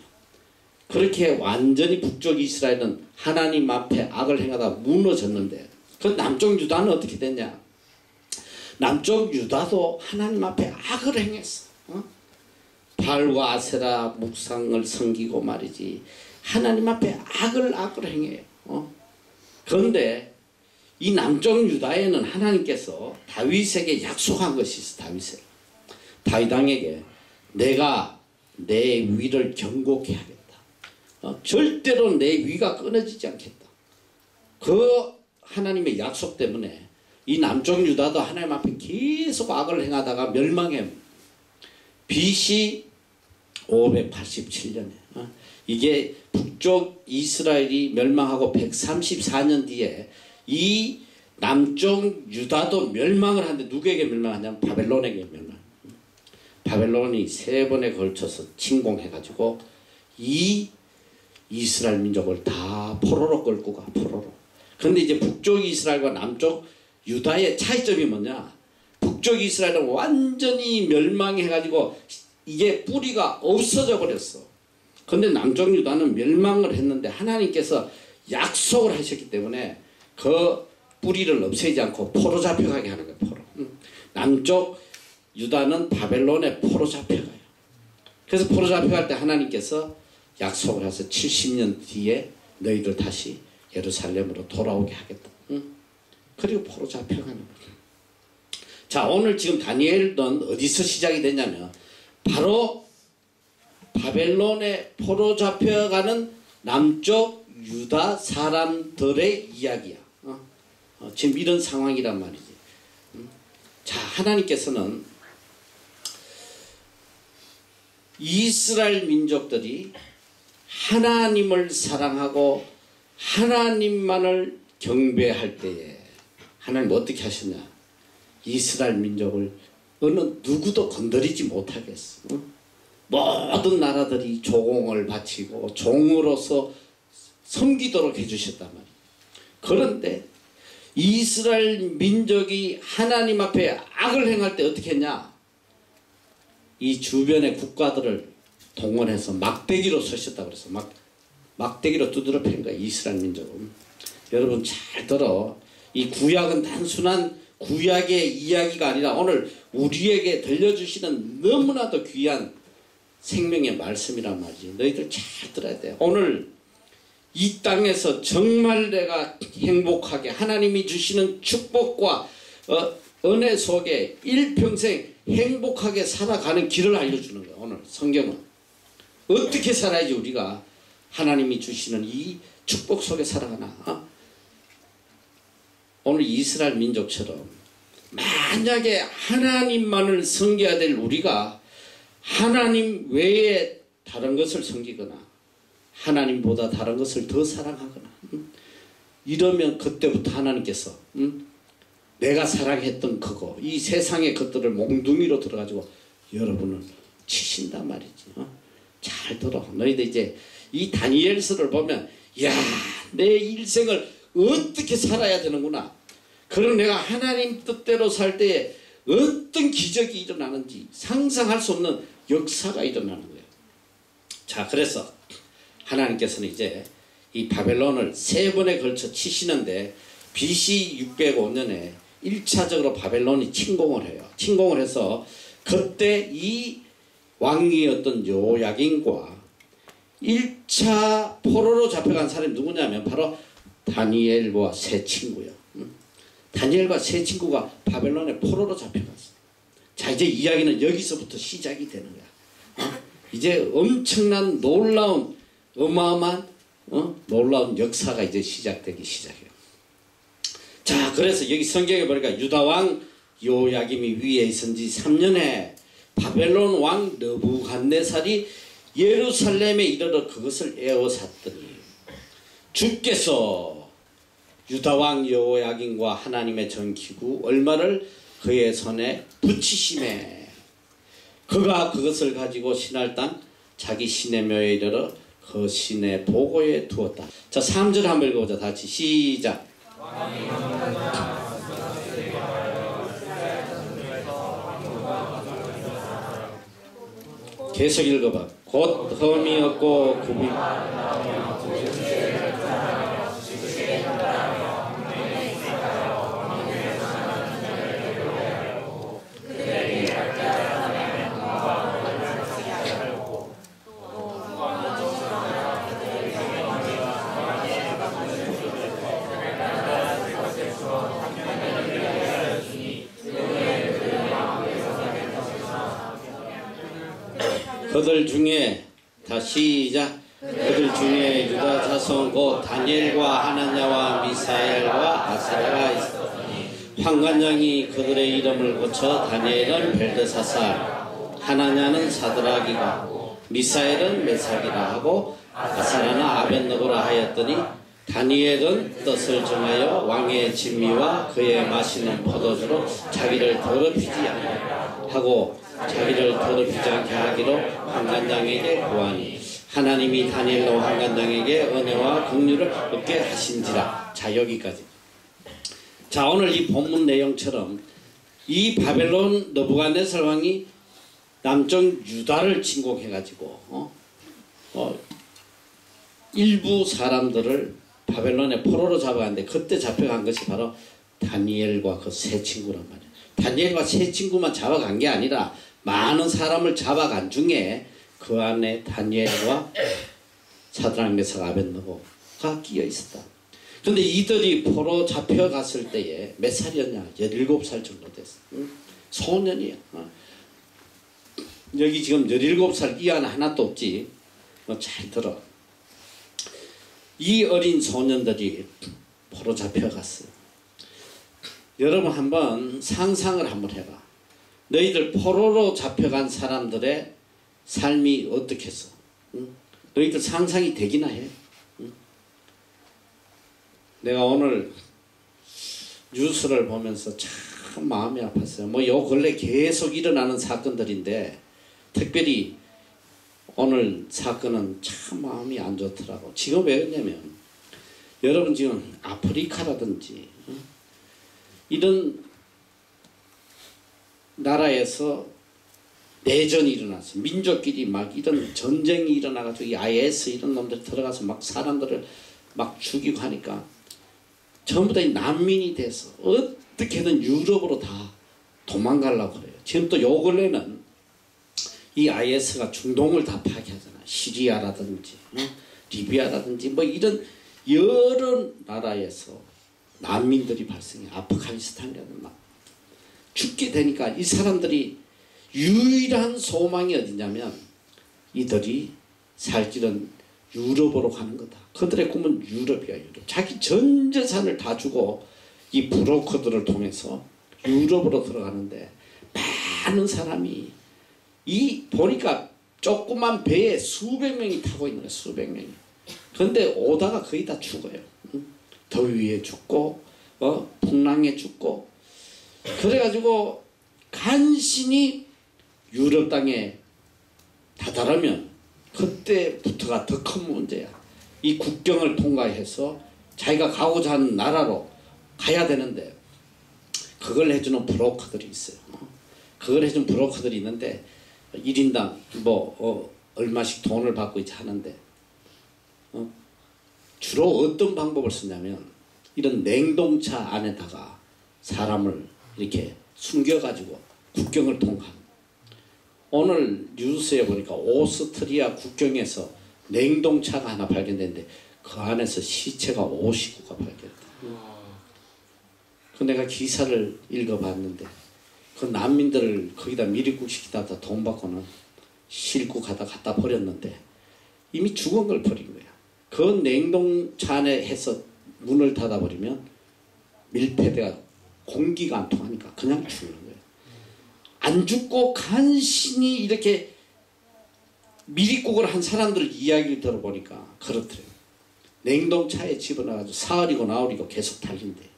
그렇게 완전히 북쪽 이스라엘은 하나님 앞에 악을 행하다 무너졌는데 그 남쪽 유다는 어떻게 됐냐. 남쪽 유다도 하나님 앞에 악을 행했어. 바알과 아세라 묵상을 섬기고 말이지. 하나님 앞에 악을 행해요. 그런데 이 남쪽 유다에는 하나님께서 다윗에게 약속한 것이 있어. 다윗 왕에게 내가 내 위를 견고케 하겠다. 절대로 내 위가 끊어지지 않겠다. 그 하나님의 약속 때문에 이 남쪽 유다도 하나님 앞에 계속 악을 행하다가 멸망해. BC 587년에 이게 북쪽 이스라엘이 멸망하고 134년 뒤에 이 남쪽 유다도 멸망을 하는데 누구에게 멸망하냐면 바벨론에게 멸망. 바벨론이 3번에 걸쳐서 침공해가지고 이 이스라엘 민족을 다 포로로 끌고 가. 포로로. 그런데 이제 북쪽 이스라엘과 남쪽 유다의 차이점이 뭐냐. 북쪽 이스라엘은 완전히 멸망해가지고 이게 뿌리가 없어져 버렸어. 그런데 남쪽 유다는 멸망을 했는데 하나님께서 약속을 하셨기 때문에 그 뿌리를 없애지 않고 포로 잡혀가게 하는 거예요. 포로. 남쪽 유다는 바벨론에 포로 잡혀가요. 그래서 포로 잡혀갈 때 하나님께서 약속을 해서 70년 뒤에 너희들 다시 예루살렘으로 돌아오게 하겠다. 그리고 포로 잡혀가는 거예요. 자, 오늘 지금 다니엘은 어디서 시작이 됐냐면 바로 바벨론에 포로 잡혀가는 남쪽 유다 사람들의 이야기야. 지금 이런 상황이란 말이지. 자, 하나님께서는 이스라엘 민족들이 하나님을 사랑하고 하나님만을 경배할 때에 하나님 어떻게 하셨냐. 이스라엘 민족을 어느 누구도 건드리지 못하게 했어. 모든 나라들이 조공을 바치고 종으로서 섬기도록 해주셨단 말이에요. 그런데 이스라엘 민족이 하나님 앞에 악을 행할 때 어떻게 했냐? 이 주변의 국가들을 동원해서 막대기로 쏘셨다고 그래서 막대기로 두드려 팬 거야, 이스라엘 민족은. 여러분 잘 들어. 이 구약은 단순한 구약의 이야기가 아니라 오늘 우리에게 들려주시는 너무나도 귀한 생명의 말씀이란 말이지. 너희들 잘 들어야 돼. 오늘 이 땅에서 정말 내가 행복하게 하나님이 주시는 축복과 은혜 속에 일평생 행복하게 살아가는 길을 알려주는 거야. 오늘 성경은 어떻게 살아야지 우리가 하나님이 주시는 이 축복 속에 살아가나. 오늘 이스라엘 민족처럼 만약에 하나님만을 섬겨야 될 우리가 하나님 외에 다른 것을 섬기거나 하나님보다 다른 것을 더 사랑하거나 이러면 그때부터 하나님께서 내가 사랑했던 그거 이 세상의 것들을 몽둥이로 들어가지고 여러분을 치신단 말이지. 잘 들어. 너희들 이제 이 다니엘서를 보면 야, 내 일생을 어떻게 살아야 되는구나. 그럼 내가 하나님 뜻대로 살 때에 어떤 기적이 일어나는지 상상할 수 없는 역사가 일어나는 거예요. 자, 그래서 하나님께서는 이제 이 바벨론을 3번에 걸쳐 치시는데 BC 605년에 1차적으로 바벨론이 침공을 해요. 침공을 해서 그때 이 왕이었던 요야긴과 1차 포로로 잡혀간 사람이 누구냐면 바로 다니엘과 세 친구예요. 다니엘과 세 친구가 바벨론의 포로로 잡혀갔어요. 자, 이제 이야기는 여기서부터 시작이 되는 거야. 이제 엄청난 놀라운 어마어마한 놀라운 역사가 이제 시작되기 시작해요. 자, 그래서 여기 성경에 보니까 유다왕 요야김이 위에 있은 지 3년에 바벨론 왕 느부갓네살이 예루살렘에 이르러 그것을 에워쌌더니 주께서 유다왕 여호야긴과 하나님의 전기구 얼마를 그의 손에 붙이심에 그가 그것을 가지고 신할 땅 자기 신의 묘에 이르러 그 신의 보고에 두었다. 자, 3절 한번 읽어보자. 다같이 시작. 계속 읽어봐. 곧 흠이 없고 굽이 그들 중에 다 시작. 그들 중에 유다 자손 곧 다니엘과 하나냐와 미사엘과 아사랴가 있었더니 환관장이 그들의 이름을 고쳐 다니엘은 벨드사살, 하나냐는 사드락이가, 미사엘은 메삭이라 하고 아사랴는 아벳느고라 하였더니 다니엘은 뜻을 정하여 왕의 진미와 그의 마시는 포도주로 자기를 더럽히지 않게 하고 자기를 더럽히지 않게 하기로 환관장에게 구하니 하나님이 다니엘로 환관장에게 은혜와 긍휼을 얻게 하신지라. 자, 여기까지. 자, 오늘 이 본문 내용처럼 이 바벨론 느부갓네살 왕이 남쪽 유다를 침공해가지고 일부 사람들을 바벨론의 포로로 잡아갔는데 그때 잡혀간 것이 바로 다니엘과 그 세 친구란 말이에요. 다니엘과 세 친구만 잡아간 게 아니라 많은 사람을 잡아간 중에 그 안에 다니엘과 사드락 메삭 아벳느고가 끼어 있었다. 그런데 이들이 포로 잡혀갔을 때에 몇 살이었냐? 17살 정도 됐어. 소년이야. 여기 지금 17살 이하는 하나도 없지. 잘 들어. 이 어린 소년들이 포로 잡혀갔어요. 여러분 한번 상상을 한번 해봐. 너희들 포로로 잡혀간 사람들의 삶이 어떻겠어? 너희들 상상이 되기나 해? 내가 오늘 뉴스를 보면서 참 마음이 아팠어요. 요 근래 계속 일어나는 사건들인데 특별히 오늘 사건은 참 마음이 안 좋더라고. 지금 왜 그러냐면 여러분 지금 아프리카라든지 이런 나라에서 내전이 일어났어. 민족끼리 막 이런 전쟁이 일어나가지고 이 IS 이런 놈들 들어가서 막 사람들을 막 죽이고 하니까 전부 다 난민이 돼서 어떻게든 유럽으로 다 도망가려고 그래요. 지금 또 요 근래는 이 IS가 중동을 다 파괴하잖아. 시리아라든지 리비아라든지 뭐 이런 여러 나라에서 난민들이 발생해. 아프가니스탄이라든 막 죽게 되니까 이 사람들이 유일한 소망이 어디냐면 이들이 살 길은 유럽으로 가는 거다. 그들의 꿈은 유럽이야. 유럽. 자기 전 재산을 다 주고 이 브로커들을 통해서 유럽으로 들어가는데 많은 사람이 이 보니까 조그만 배에 수백 명이 타고 있는 거야. 수백 명이. 그런데 오다가 거의 다 죽어요. 더위에 죽고 풍랑에 죽고 그래가지고 간신히 유럽 땅에 다다르면 그때부터가 더 큰 문제야. 이 국경을 통과해서 자기가 가고자 하는 나라로 가야 되는데 그걸 해주는 브로커들이 있어요. 그걸 해주는 브로커들이 있는데 1인당 얼마씩 돈을 받고 이제 하는데 주로 어떤 방법을 쓰냐면 이런 냉동차 안에다가 사람을 이렇게 숨겨가지고 국경을 통과하는. 오늘 뉴스에 보니까 오스트리아 국경에서 냉동차가 하나 발견됐는데 그 안에서 시체가 59가 발견됐다. 그 내가 기사를 읽어봤는데 그 난민들을 거기다 미리국시키다 돈 받고는 싣고 갖다 버렸는데 이미 죽은 걸 버린 거야. 그 냉동차 안에 해서 문을 닫아버리면 밀폐돼가 공기가 안 통하니까 그냥 죽는 거예요. 안 죽고 간신히 이렇게 미리국을 한 사람들 이야기를 들어보니까 그렇더래요. 냉동차에 집어넣어가지고 사흘이고 나흘이고 계속 달린대.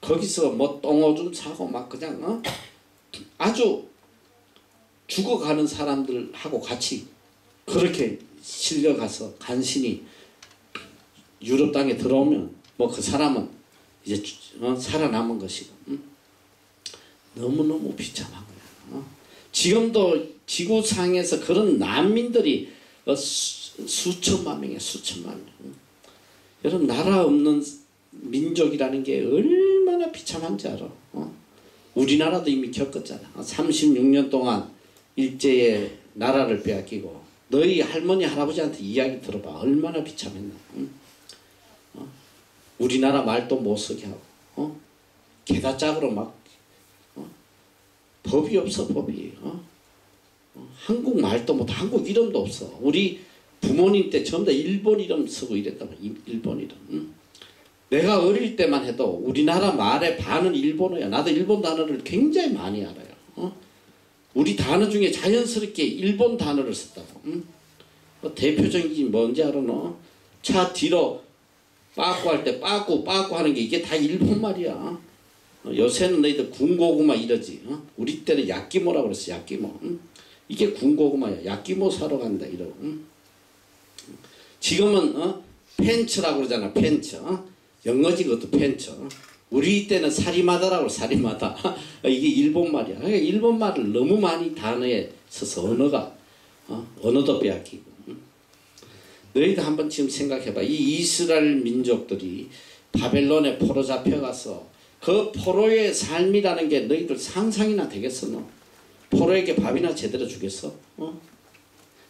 거기서 뭐 똥오줌 사고 막 그냥 아주 죽어가는 사람들하고 같이 그렇게 실려가서 간신히 유럽 땅에 들어오면 뭐 그 사람은 이제 살아남은 것이고 너무너무 비참한 거야. 지금도 지구상에서 그런 난민들이 수천만 명이야. 수천만 명. 여러분 나라 없는 민족이라는 게 얼마나 비참한지 알아. 우리나라도 이미 겪었잖아. 36년 동안 일제의 나라를 빼앗기고 너희 할머니 할아버지한테 이야기 들어봐. 얼마나 비참했나. 우리나라 말도 못 쓰게 하고 개다짝으로 막 법이 없어. 법이. 한국 말도 못 한국 이름도 없어. 우리 부모님 때 전부 다 일본 이름 쓰고 이랬단 말이야. 일본 이름. 내가 어릴 때만 해도 우리나라 말의 반은 일본어야. 나도 일본 단어를 굉장히 많이 알아요. 우리 단어 중에 자연스럽게 일본 단어를 썼다고. 대표적인 게 뭔지 알아 너? 차 뒤로 빠꾸 할 때 빠꾸 하는 게 이게 다 일본 말이야. 요새는 너희들 군고구마 이러지. 우리 때는 야끼모라고 그랬어. 야끼모. 이게 군고구마야. 야끼모 사러 간다 이러고. 지금은 펜츠라고 그러잖아. 펜츠. 영어지 그것도 펜츠. 우리 때는 사리마다라고 그래. 사리마다. 이게 일본 말이야. 그러니까 일본 말을 너무 많이 단어에 써서 언어가 언어도 빼앗기고. 너희도 한번 지금 생각해봐. 이 이스라엘 민족들이 바벨론에 포로 잡혀가서 그 포로의 삶이라는 게 너희들 상상이나 되겠어? 너? 포로에게 밥이나 제대로 주겠어?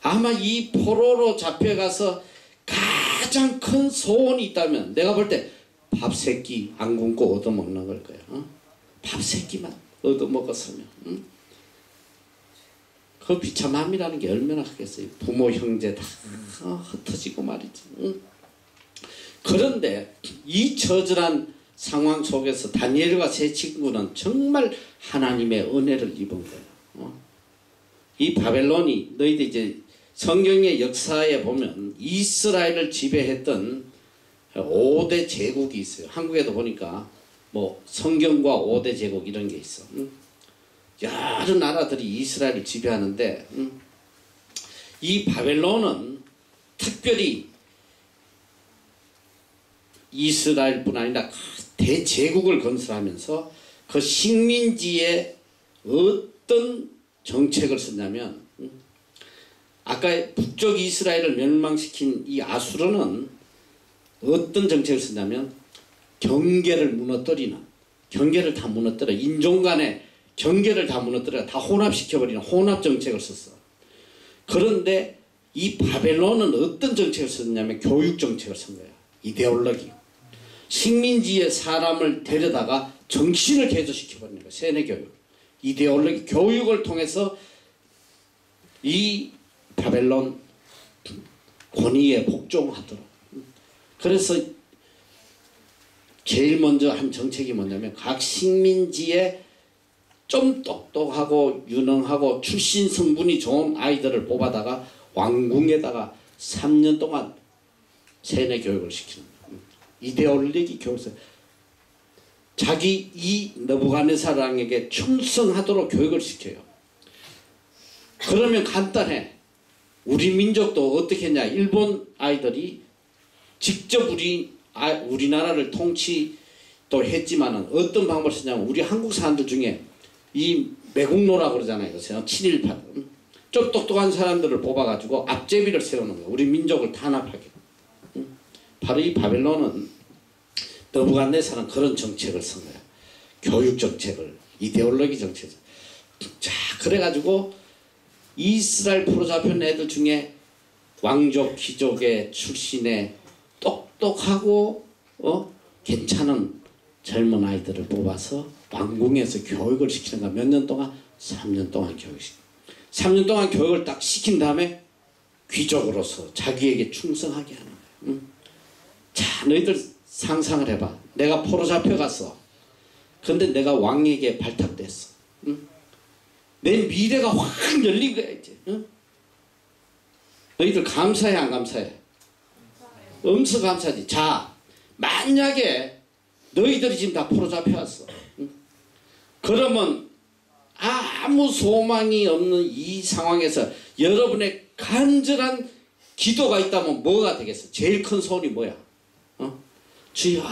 아마 이 포로로 잡혀가서 가장 큰 소원이 있다면 내가 볼 때 밥 세 끼 안 굶고 얻어먹는 걸 거야. 밥 세 끼만 얻어먹었으면. 그 비참함이라는 게 얼마나 크겠어요. 부모 형제 다 흩어지고 말이지. 그런데 이 처절한 상황 속에서 다니엘과 세 친구는 정말 하나님의 은혜를 입은 거예요. 이 바벨론이 너희들 이제 성경의 역사에 보면 이스라엘을 지배했던 5대 제국이 있어요. 한국에도 보니까 뭐 성경과 5대 제국 이런 게 있어. 여러 나라들이 이스라엘을 지배하는데 이 바벨론은 특별히 이스라엘뿐 아니라 대제국을 건설하면서 그 식민지에 어떤 정책을 썼냐면, 아까 북쪽 이스라엘을 멸망시킨 이 아수르는 어떤 정책을 썼냐면 경계를 무너뜨리는, 경계를 다 무너뜨려, 인종 간의 경계를 다 무너뜨려 다 혼합시켜버리는 혼합 정책을 썼어. 그런데 이 바벨론은 어떤 정책을 썼냐면 교육 정책을 쓴 거야. 이데올로기. 식민지에 사람을 데려다가 정신을 개조시켜버리는 거야. 세뇌교육. 이데올로기 교육을 통해서 이 바벨론 권위에 복종하도록. 그래서 제일 먼저 한 정책이 뭐냐면 각 식민지에 좀 똑똑하고 유능하고 출신 성분이 좋은 아이들을 뽑아다가 왕궁에다가 3년 동안 세뇌 교육을 시키는 거예요. 이데올로기 교육을. 자기 이 느부갓네살 왕에게 충성하도록 교육을 시켜요. 그러면 간단해. 우리 민족도 어떻게 했냐. 일본 아이들이 직접 우리나라를 통치도 했지만은 어떤 방법을 쓰냐면 우리 한국 사람들 중에 이 매국노라고 그러잖아요. 그래서 친일파. 좀 똑똑한 사람들을 뽑아가지고 앞제비를 세우는 거예요. 우리 민족을 탄압하게. 바로 이 바벨론은 느부갓네살은 그런 정책을 쓴 거야. 교육 정책을, 이데올로기 정책을. 자, 그래가지고 이스라엘 포로잡힌 애들 중에 왕족, 귀족의 출신의 똑똑하고 괜찮은 젊은 아이들을 뽑아서 왕궁에서 교육을 시키는 거야. 몇 년 동안? 3년 동안 교육시켜. 3년 동안 교육을 딱 시킨 다음에 귀족으로서 자기에게 충성하게 하는 거야. 자, 너희들 상상을 해봐. 내가 포로 잡혀갔어. 근데 내가 왕에게 발탁됐어. 내 미래가 확 열린 거야 이제. 너희들 감사해 안 감사해? 엄청 감사하지. 자, 만약에 너희들이 지금 다 포로 잡혀왔어. 그러면 아무 소망이 없는 이 상황에서 여러분의 간절한 기도가 있다면 뭐가 되겠어? 제일 큰 소원이 뭐야? 주여,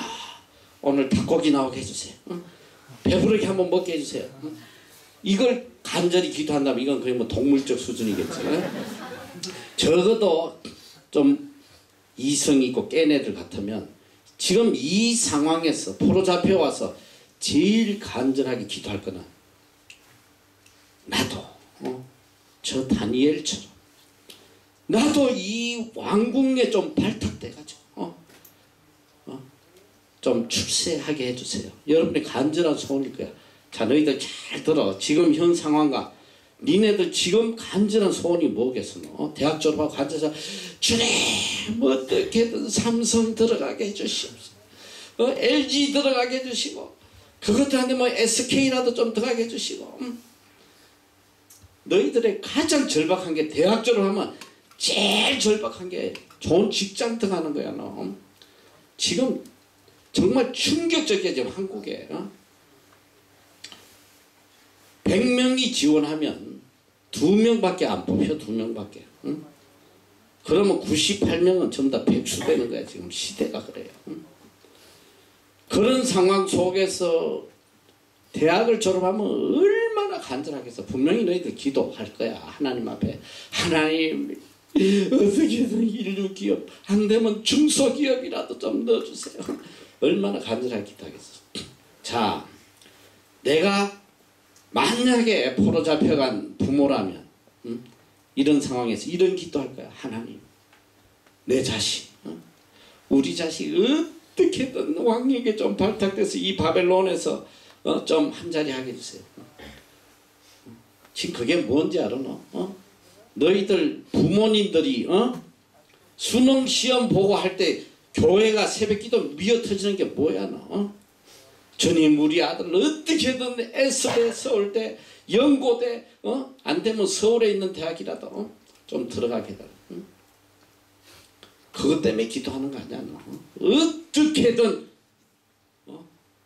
오늘 닭고기 나오게 해주세요. 배부르게 한번 먹게 해주세요. 이걸 간절히 기도한다면 이건 거의 뭐 동물적 수준이겠지. 적어도 좀 이성 있고 깬 애들 같으면 지금 이 상황에서 포로 잡혀와서 제일 간절하게 기도할 거는 나도 저 다니엘처럼 나도 이 왕궁에 좀 발탁돼가지고 좀 출세하게 해주세요. 여러분의 간절한 소원일 거야. 자, 너희들 잘 들어. 지금 현 상황과 니네들 지금 간절한 소원이 뭐겠어? 대학 졸업하고 간절해서 주님 어떻게든 삼성 들어가게 해주시옵소서. LG 들어가게 해주시고 그것도 안 되면 SK라도 좀 들어가게 해주시고. 너희들의 가장 절박한 게 대학 졸업하면 제일 절박한 게 좋은 직장 들어가는 거야. 너 지금 정말 충격적이야. 지금 한국에 100명이 지원하면 2명밖에 안 뽑혀. 2명밖에. 그러면 98명은 전부 다 백수되는 거야. 지금 시대가 그래요. 그런 상황 속에서 대학을 졸업하면 얼마나 간절하겠어. 분명히 너희들 기도할 거야. 하나님 앞에. 하나님 어떻게든 인류 기업 안 되면 중소기업이라도 좀 넣어주세요. 얼마나 간절하게 기도하겠어. 자, 내가 만약에 포로 잡혀간 부모라면 이런 상황에서 이런 기도할 거야. 하나님, 내 자식, 우리 자식 어떻게든 왕에게 좀 발탁돼서 이 바벨론에서 좀 한자리 하게 해주세요. 지금 그게 뭔지 알아? 너희들 부모님들이 수능 시험 보고 할 때 교회가 새벽기도 미어터지는 게 뭐야 너? 주님 우리 아들 어떻게든 애서대 서울대 연고대 안 되면 서울에 있는 대학이라도 좀 들어가게 해달라. 그것 때문에 기도하는 거 아니야 너? 어떻게든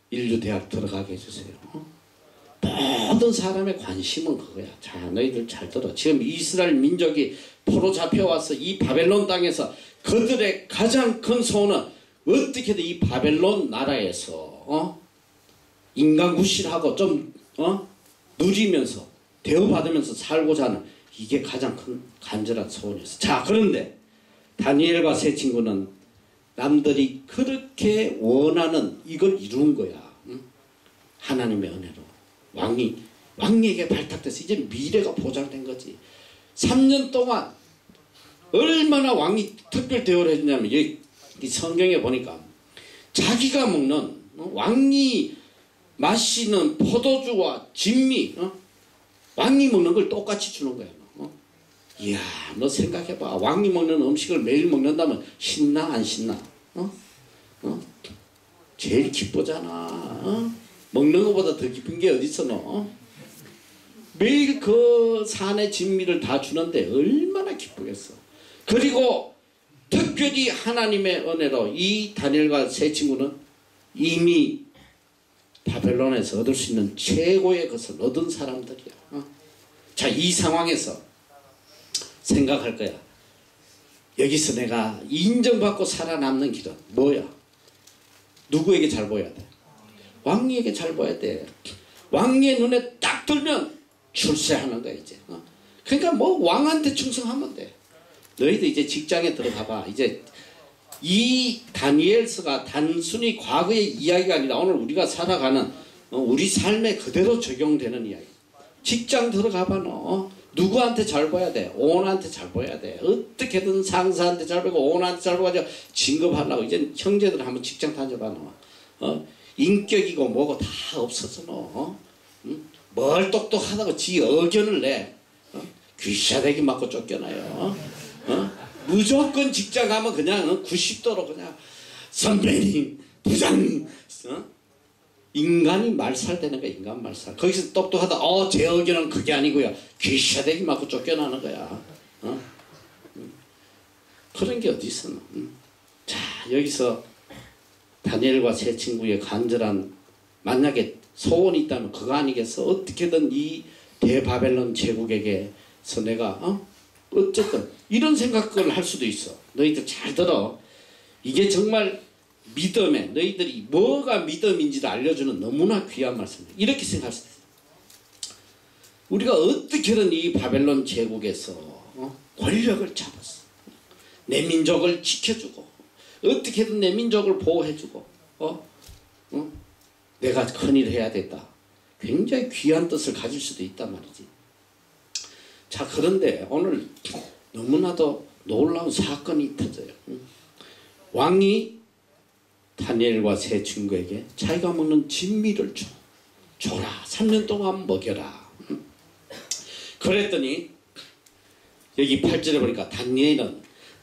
인류대학 들어가게 해주세요. 모든 사람의 관심은 그거야. 자, 너희들 잘 들어. 지금 이스라엘 민족이 포로 잡혀와서 이 바벨론 땅에서 그들의 가장 큰 소원은 어떻게든 이 바벨론 나라에서 인간구실하고 좀 누리면서 대우받으면서 살고자 하는, 이게 가장 큰 간절한 소원이었어. 자, 그런데 다니엘과 세 친구는 남들이 그렇게 원하는 이걸 이룬 거야. 하나님의 은혜로 왕에게 발탁돼서 이제 미래가 보장된 거지. 3년 동안 얼마나 왕이 특별 대우를 했냐면, 이 성경에 보니까 자기가 먹는, 왕이 마시는 포도주와 진미, 왕이 먹는 걸 똑같이 주는 거야. 이야, 너 생각해봐. 왕이 먹는 음식을 매일 먹는다면 신나 안 신나? 제일 기쁘잖아. 먹는 것보다 더 기쁜 게 어딨어 너? 매일 그 산의 진미를 다 주는데 얼마나 기쁘겠어. 그리고 특별히 하나님의 은혜로 이 다니엘과 세 친구는 이미 바벨론에서 얻을 수 있는 최고의 것을 얻은 사람들이야. 자, 이 상황에서 생각할 거야. 여기서 내가 인정받고 살아남는 길은 뭐야? 누구에게 잘 보여야 돼? 왕에게 잘 보여야 돼. 왕의 눈에 딱 들면 출세하는 거야 이제. 그러니까 뭐 왕한테 충성하면 돼. 너희도 이제 직장에 들어가봐. 이제 이 다니엘서가 단순히 과거의 이야기가 아니라 오늘 우리가 살아가는 우리 삶에 그대로 적용되는 이야기. 직장 들어가봐. 너 누구한테 잘 보여야 돼? 오너한테 잘 보여야 돼. 어떻게든 상사한테 잘 보이고 오너한테 잘 보여가지고 진급하려고. 이제 형제들 한번 직장 다녀봐. 너 인격이고 뭐고 다 없어서 너 뭘 똑똑하다고 지 의견을 내. 귀샤대기 맞고 쫓겨나요. 무조건 직장 가면 그냥 90도로 그냥 선배님, 부장님, 인간이 말살되는 거야. 인간 말살. 거기서 똑똑하다. 제 의견은 그게 아니고요. 귀샤대기 맞고 쫓겨나는 거야. 그런 게 어디 있어. 자, 여기서 다니엘과 세 친구의 간절한, 만약에 소원이 있다면 그거 아니겠어? 어떻게든 이 대바벨론 제국에게서 내가 어쨌든 이런 생각을 할 수도 있어. 너희들 잘 들어. 이게 정말 믿음에, 너희들이 뭐가 믿음인지를 알려주는 너무나 귀한 말씀이에요. 이렇게 생각할 수 있어요. 우리가 어떻게든 이 바벨론 제국에서 권력을 잡았어. 내 민족을 지켜주고, 어떻게든 내 민족을 보호해주고, 내가 큰일을 해야 됐다. 굉장히 귀한 뜻을 가질 수도 있단 말이지. 자, 그런데 오늘 너무나도 놀라운 사건이 터져요. 왕이 다니엘과 세 친구에게 자기가 먹는 진미를 줘라. 3년 동안 먹여라. 그랬더니 여기 8절에 보니까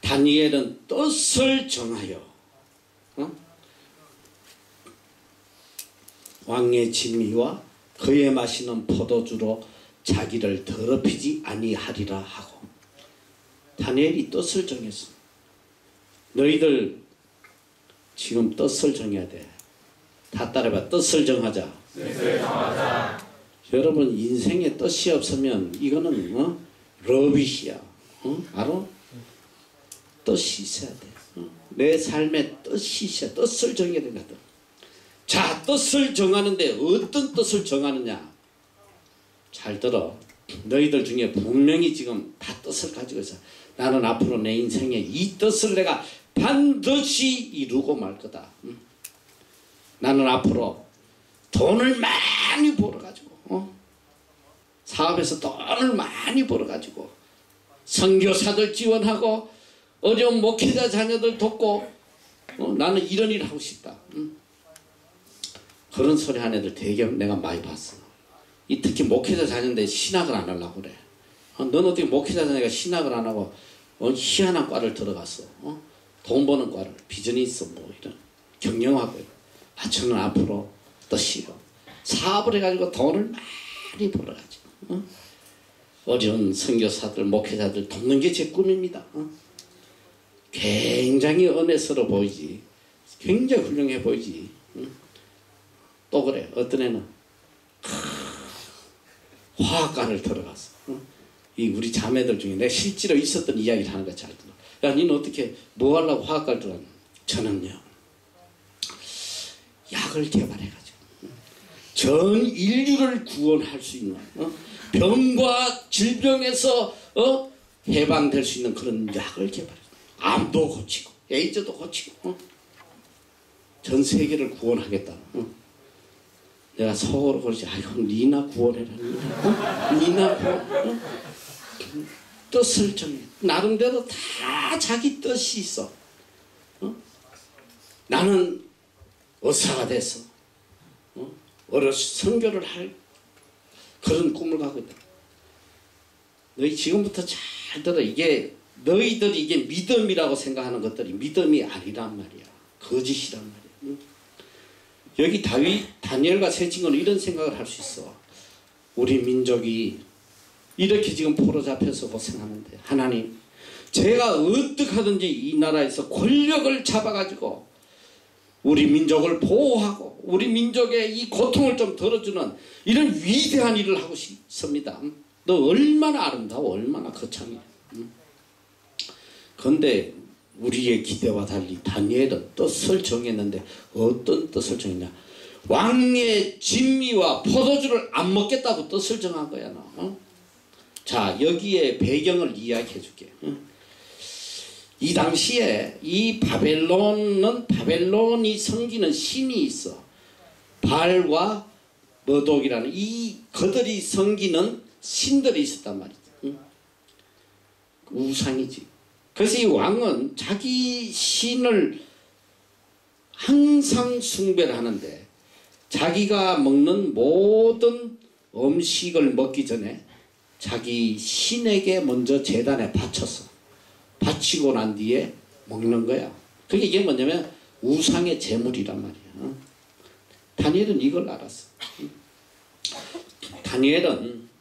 다니엘은 뜻을 정하여 왕의 진미와 그의 마시는 포도주로 자기를 더럽히지 아니하리라 하고. 다니엘이 뜻을 정했어. 너희들 지금 뜻을 정해야 돼. 다 따라해봐. 뜻을 정하자. 뜻을 정하자. 여러분, 인생에 뜻이 없으면 이거는 러비시야. 알아? 뜻이 있어야 돼. 내 삶에 뜻이 있어야. 뜻을 정해야 되거든. 자, 뜻을 정하는데 어떤 뜻을 정하느냐? 잘 들어. 너희들 중에 분명히 지금 다 뜻을 가지고 있어. 나는 앞으로 내 인생에 이 뜻을 내가 반드시 이루고 말 거다. 나는 앞으로 돈을 많이 벌어가지고 사업에서 돈을 많이 벌어가지고 선교사들 지원하고 어려운 목회자 자녀들 돕고 나는 이런 일을 하고 싶다. 그런 소리 하는 애들 되게 내가 많이 봤어. 특히 목회자 자녀인데 신학을 안 하려고 그래. 넌 어떻게 목회자 자녀가 신학을 안 하고 희한한 과를 들어갔어. 돈 버는 과를. 비즈니스 뭐 이런 경영학을. 저는 앞으로 뜻이요. 사업을 해가지고 돈을 많이 벌어가지고 어려운 선교사들 목회자들 돕는 게 제 꿈입니다. 굉장히 은혜스러워 보이지. 굉장히 훌륭해 보이지. 또 그래. 어떤 애는 화학과를 들어갔어. 이 우리 자매들 중에 내가 실제로 있었던 이야기를 하는 거 잘 들어. 야, 니는 어떻게 뭐 하려고 화학과를 들어갔냐? 저는요, 약을 개발해가지고 전 인류를 구원할 수 있는 병과 질병에서 해방될 수 있는 그런 약을 개발해. 암도 고치고 에이즈도 고치고 전 세계를 구원하겠다. 내가 속으로 그러지. 아이고, 니나 구원해라. 니나 구원. 뜻을 정해. 나름대로 다 자기 뜻이 있어. 나는 의사가 돼서 선교를 할 그런 꿈을 갖고 있다. 너희 지금부터 잘 들어. 이게 너희들이 이게 믿음이라고 생각하는 것들이 믿음이 아니란 말이야. 거짓이란 말이야. 여기 다니엘과 세 친구는 이런 생각을 할 수 있어. 우리 민족이 이렇게 지금 포로 잡혀서 고생하는데, 하나님, 제가 어떻게 하든지 이 나라에서 권력을 잡아가지고 우리 민족을 보호하고 우리 민족의 이 고통을 좀 덜어주는 이런 위대한 일을 하고 싶습니다. 너 얼마나 아름다워, 얼마나 거창해. 그런데 우리의 기대와 달리 다니엘은 뜻을 정했는데 어떤 뜻을 정했냐? 왕의 진미와 포도주를 안 먹겠다고 뜻을 정한 거야. 너. 자, 여기에 배경을 이야기해 줄게. 이 당시에 이 바벨론이 섬기는 신이 있어. 발과 머독이라는 이 그들이 섬기는 신들이 있었단 말이지. 우상이지. 그래서 이 왕은 자기 신을 항상 숭배를 하는데, 자기가 먹는 모든 음식을 먹기 전에 자기 신에게 먼저 제단에 바쳤어. 바치고 난 뒤에 먹는 거야. 그게 이게 뭐냐면 우상의 제물이란 말이야. 다니엘은 이걸 알았어.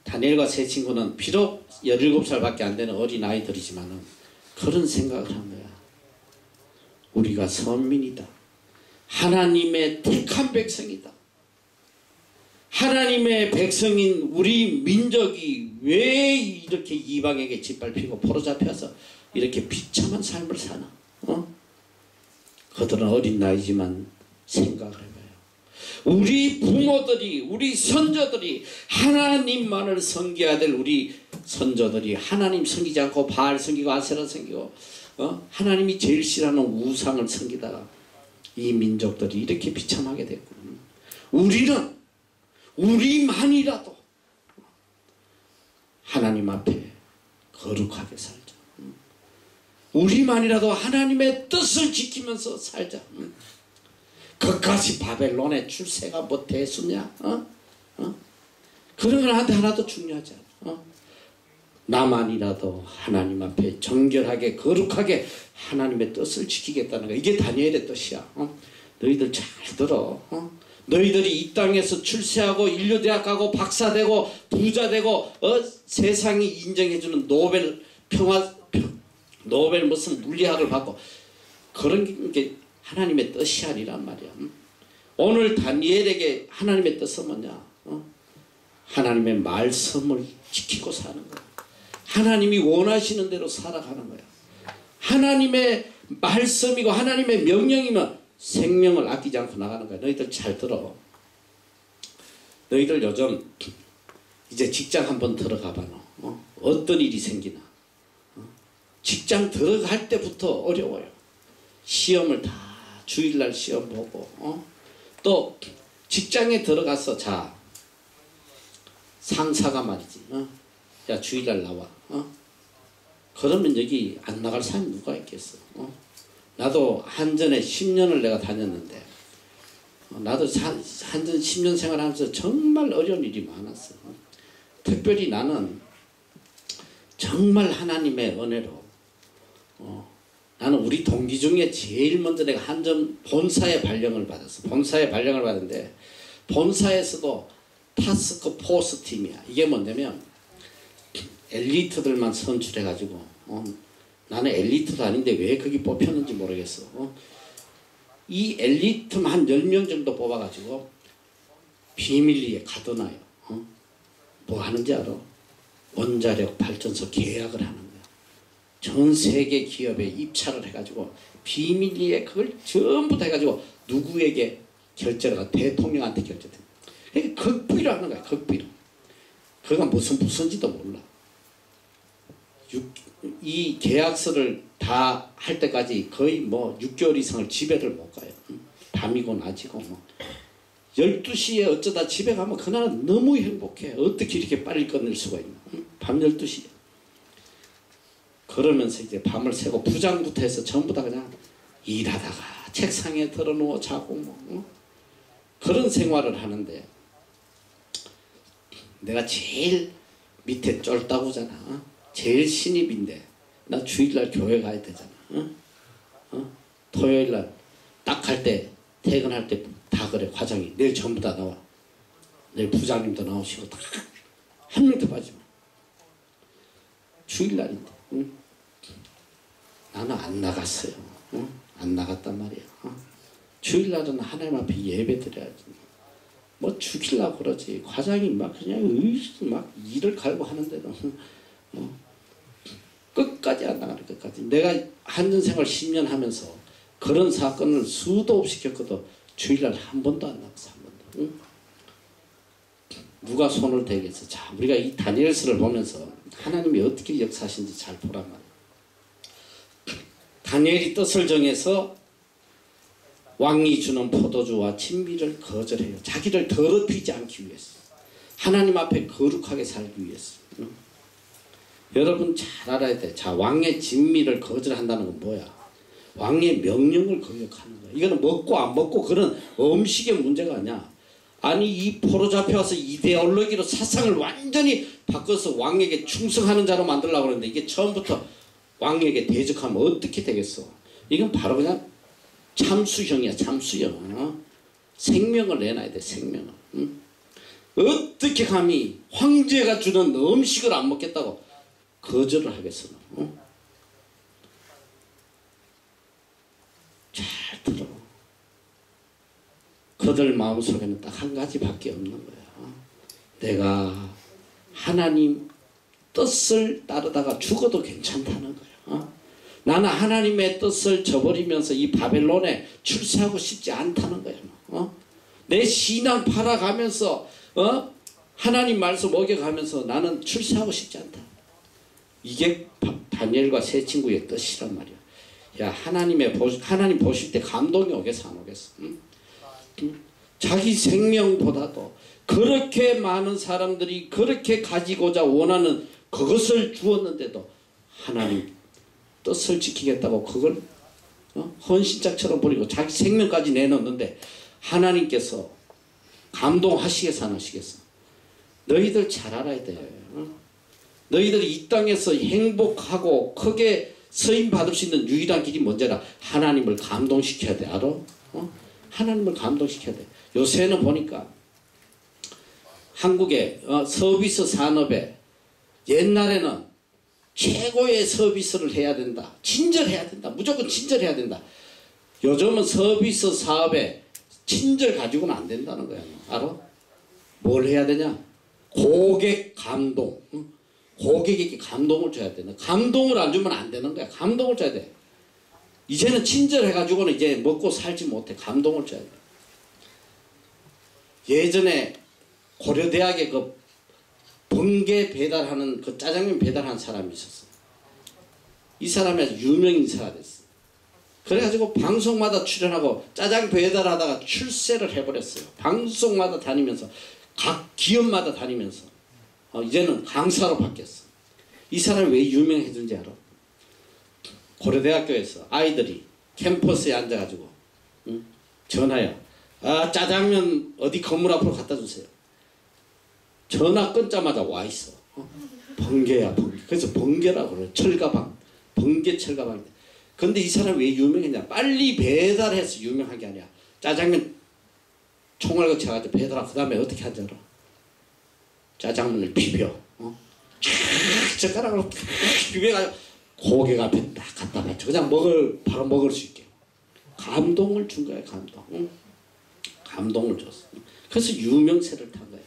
다니엘과 세 친구는 비록 17살밖에 안 되는 어린 아이들이지만은 그런 생각을 한 거야. 우리가 선민이다. 하나님의 택한 백성이다. 하나님의 백성인 우리 민족이 왜 이렇게 이방에게 짓밟히고 포로 잡혀서 이렇게 비참한 삶을 사나? 그들은 어린 나이지만 생각을 해봐요. 우리 부모들이, 우리 선조들이 하나님만을 섬겨야 될 우리 선조들이 하나님 섬기지 않고 바알 섬기고 아세라 섬기고 하나님이 제일 싫어하는 우상을 섬기다가 이 민족들이 이렇게 비참하게 됐고, 우리만이라도 하나님 앞에 거룩하게 살자. 우리만이라도 하나님의 뜻을 지키면서 살자. 그까지 바벨론의 출세가 뭐 대수냐? 그런 건 나한테 하나도 중요하지 않아. 나만이라도 하나님 앞에 정결하게 거룩하게 하나님의 뜻을 지키겠다는 거야. 이게 다니엘의 뜻이야. 너희들 잘 들어. 너희들이 이 땅에서 출세하고 인류대학 가고 박사되고 부자되고 세상이 인정해주는 노벨 무슨 물리학을 받고 그런 게 하나님의 뜻이 아니란 말이야. 오늘 다니엘에게 하나님의 뜻은 뭐냐? 하나님의 말씀을 지키고 사는 거야. 하나님이 원하시는 대로 살아가는 거야. 하나님의 말씀이고 하나님의 명령이면 생명을 아끼지 않고 나가는 거야. 너희들 잘 들어. 너희들 요즘 이제 직장 한번 들어가 봐. 어떤 일이 생기나. 직장 들어갈 때부터 어려워요. 시험을 다 주일날 시험 보고 또 직장에 들어가서 자 상사가 말이지 야 주일날 나와 그러면 여기 안 나갈 사람이 누가 있겠어. 나도 한전에 10년을 내가 다녔는데 나도 한전 10년 생활하면서 정말 어려운 일이 많았어. 특별히 나는 정말 하나님의 은혜로 나는 우리 동기 중에 제일 먼저 내가 한전 본사에 발령을 받았어. 본사에 발령을 받았는데 본사에서도 타스크 포스 팀이야. 이게 뭐냐면 엘리트들만 선출해가지고 나는 엘리트도 아닌데 왜 거기 뽑혔는지 모르겠어. 이 엘리트만 한 10명 정도 뽑아가지고 비밀리에 가둬놔요. 뭐 하는지 알아? 원자력 발전소 계약을 하는 거야. 전 세계 기업에 입찰을 해가지고 비밀리에 그걸 전부 다 해가지고 누구에게 결제가 대통령한테 결제돼. 그러니까 극비로 하는 거야. 극비로. 그가 무슨지도 몰라. 이 계약서를 다 할 때까지 거의 뭐 6개월 이상을 집에를 못 가요. 밤이고 낮이고 뭐 12시에 어쩌다 집에 가면 그날은 너무 행복해. 어떻게 이렇게 빨리 끝낼 수가 있나. 밤 12시에. 그러면서 이제 밤을 새고 부장부터 해서 전부 다 그냥 일하다가 책상에 들어누워 자고 뭐 그런 생활을 하는데, 내가 제일 밑에 쫄다구잖아. 제일 신입인데 나 주일날 교회 가야 되잖아. 토요일날 딱 갈 때 퇴근할 때 다 그래. 과장이 내일 전부 다 나와. 내일 부장님도 나오시고 다 한 명도 빠지마. 주일날인데 나는 안 나갔어요. 안 나갔단 말이야. 주일날은 하나님 앞에 예배 드려야지. 뭐 죽이려고 그러지. 과장이 막 그냥 막 일을 갈고 하는데도 끝까지 안 나가는. 끝까지. 내가 한전생활 10년 하면서 그런 사건을 수도 없이 겪어도 주일날 한 번도 안 나갔어. 한 번도. 누가 손을 대겠어. 자, 우리가 이 다니엘서를 보면서 하나님이 어떻게 역사하신지 잘 보란 말이야. 다니엘이 뜻을 정해서 왕이 주는 포도주와 진미를 거절해요. 자기를 더럽히지 않기 위해서. 하나님 앞에 거룩하게 살기 위해서. 여러분 잘 알아야 돼. 자, 왕의 진미를 거절한다는 건 뭐야? 왕의 명령을 거역하는 거야. 이거는 먹고 안 먹고 그런 음식의 문제가 아니야. 아니 이 포로 잡혀와서 이데올로기로 사상을 완전히 바꿔서 왕에게 충성하는 자로 만들려고 그러는데 이게 처음부터 왕에게 대적하면 어떻게 되겠어? 이건 바로 그냥 참수형이야. 참수형. 생명을 내놔야 돼. 생명을. 어떻게 감히 황제가 주는 음식을 안 먹겠다고 거절을 하겠어. 잘 들어. 그들 마음속에는 딱 한 가지밖에 없는 거야. 내가 하나님 뜻을 따르다가 죽어도 괜찮다는 거야. 나는 하나님의 뜻을 저버리면서 이 바벨론에 출세하고 싶지 않다는 거야. 내 신앙 팔아가면서 하나님 말씀 먹여가면서 나는 출세하고 싶지 않다. 이게 다니엘과 세 친구의 뜻이란 말이야. 야, 하나님 보실 때 감동이 오겠어 안 오겠어? 자기 생명보다도 그렇게 많은 사람들이 그렇게 가지고자 원하는 그것을 주었는데도 하나님 뜻을 지키겠다고 그걸 헌신짝처럼 버리고 자기 생명까지 내놓는데 하나님께서 감동하시겠어 안 하시겠어? 너희들 잘 알아야 돼. 너희들이 이 땅에서 행복하고 크게 서임 받을 수 있는 유일한 길이 뭔지 알아? 하나님을 감동시켜야 돼. 알아? 하나님을 감동시켜야 돼. 요새는 보니까 한국의 서비스 산업에 옛날에는 최고의 서비스를 해야 된다. 친절해야 된다. 무조건 친절해야 된다. 요즘은 서비스 사업에 친절 가지고는 안 된다는 거야. 알아? 뭘 해야 되냐? 고객 감동. 고객에게 감동을 줘야 돼. 감동을 안 주면 안 되는 거야. 감동을 줘야 돼. 이제는 친절해가지고는 이제 먹고 살지 못해. 감동을 줘야 돼. 예전에 고려대학에 그 번개 배달하는 그 짜장면 배달하는 사람이 있었어. 이 사람이 아주 유명 인사가 됐어. 그래가지고 방송마다 출연하고 짜장 배달하다가 출세를 해버렸어요. 방송마다 다니면서 각 기업마다 다니면서 이제는 강사로 바뀌었어. 이 사람이 왜 유명해진지 알아? 고려대학교에서 아이들이 캠퍼스에 앉아가지고 전화야. 짜장면 어디 건물 앞으로 갖다 주세요. 전화 끊자마자 와 있어. 번개야 번개. 그래서 번개라고 그래. 철가방. 번개 철가방. 근데 이 사람이 왜 유명했냐? 빨리 배달해서 유명한 게 아니야. 짜장면 총알 거쳐가지고 배달하고 그 다음에 어떻게 하는지 알아? 짜장면을 비벼. 젓가락으로 비벼가지고 고객 앞에 딱 갖다 놨죠. 그냥 바로 먹을 수 있게. 감동을 준 거야. 감동. 감동을 줬어. 그래서 유명세를 탄 거야.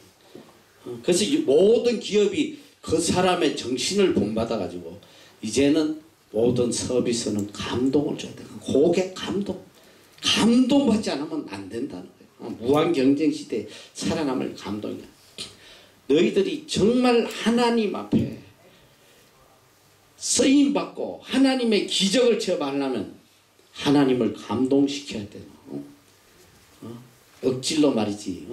그래서 이 모든 기업이 그 사람의 정신을 본받아 가지고 이제는 모든 서비스는 감동을 줘야 돼. 고객 감동받지 않으면 안 된다는 거예요. 무한 경쟁 시대에 살아남을 감동이야. 너희들이 정말 하나님 앞에 쓰임받고 하나님의 기적을 체험하려면 하나님을 감동시켜야 돼요. 억질로 말이지.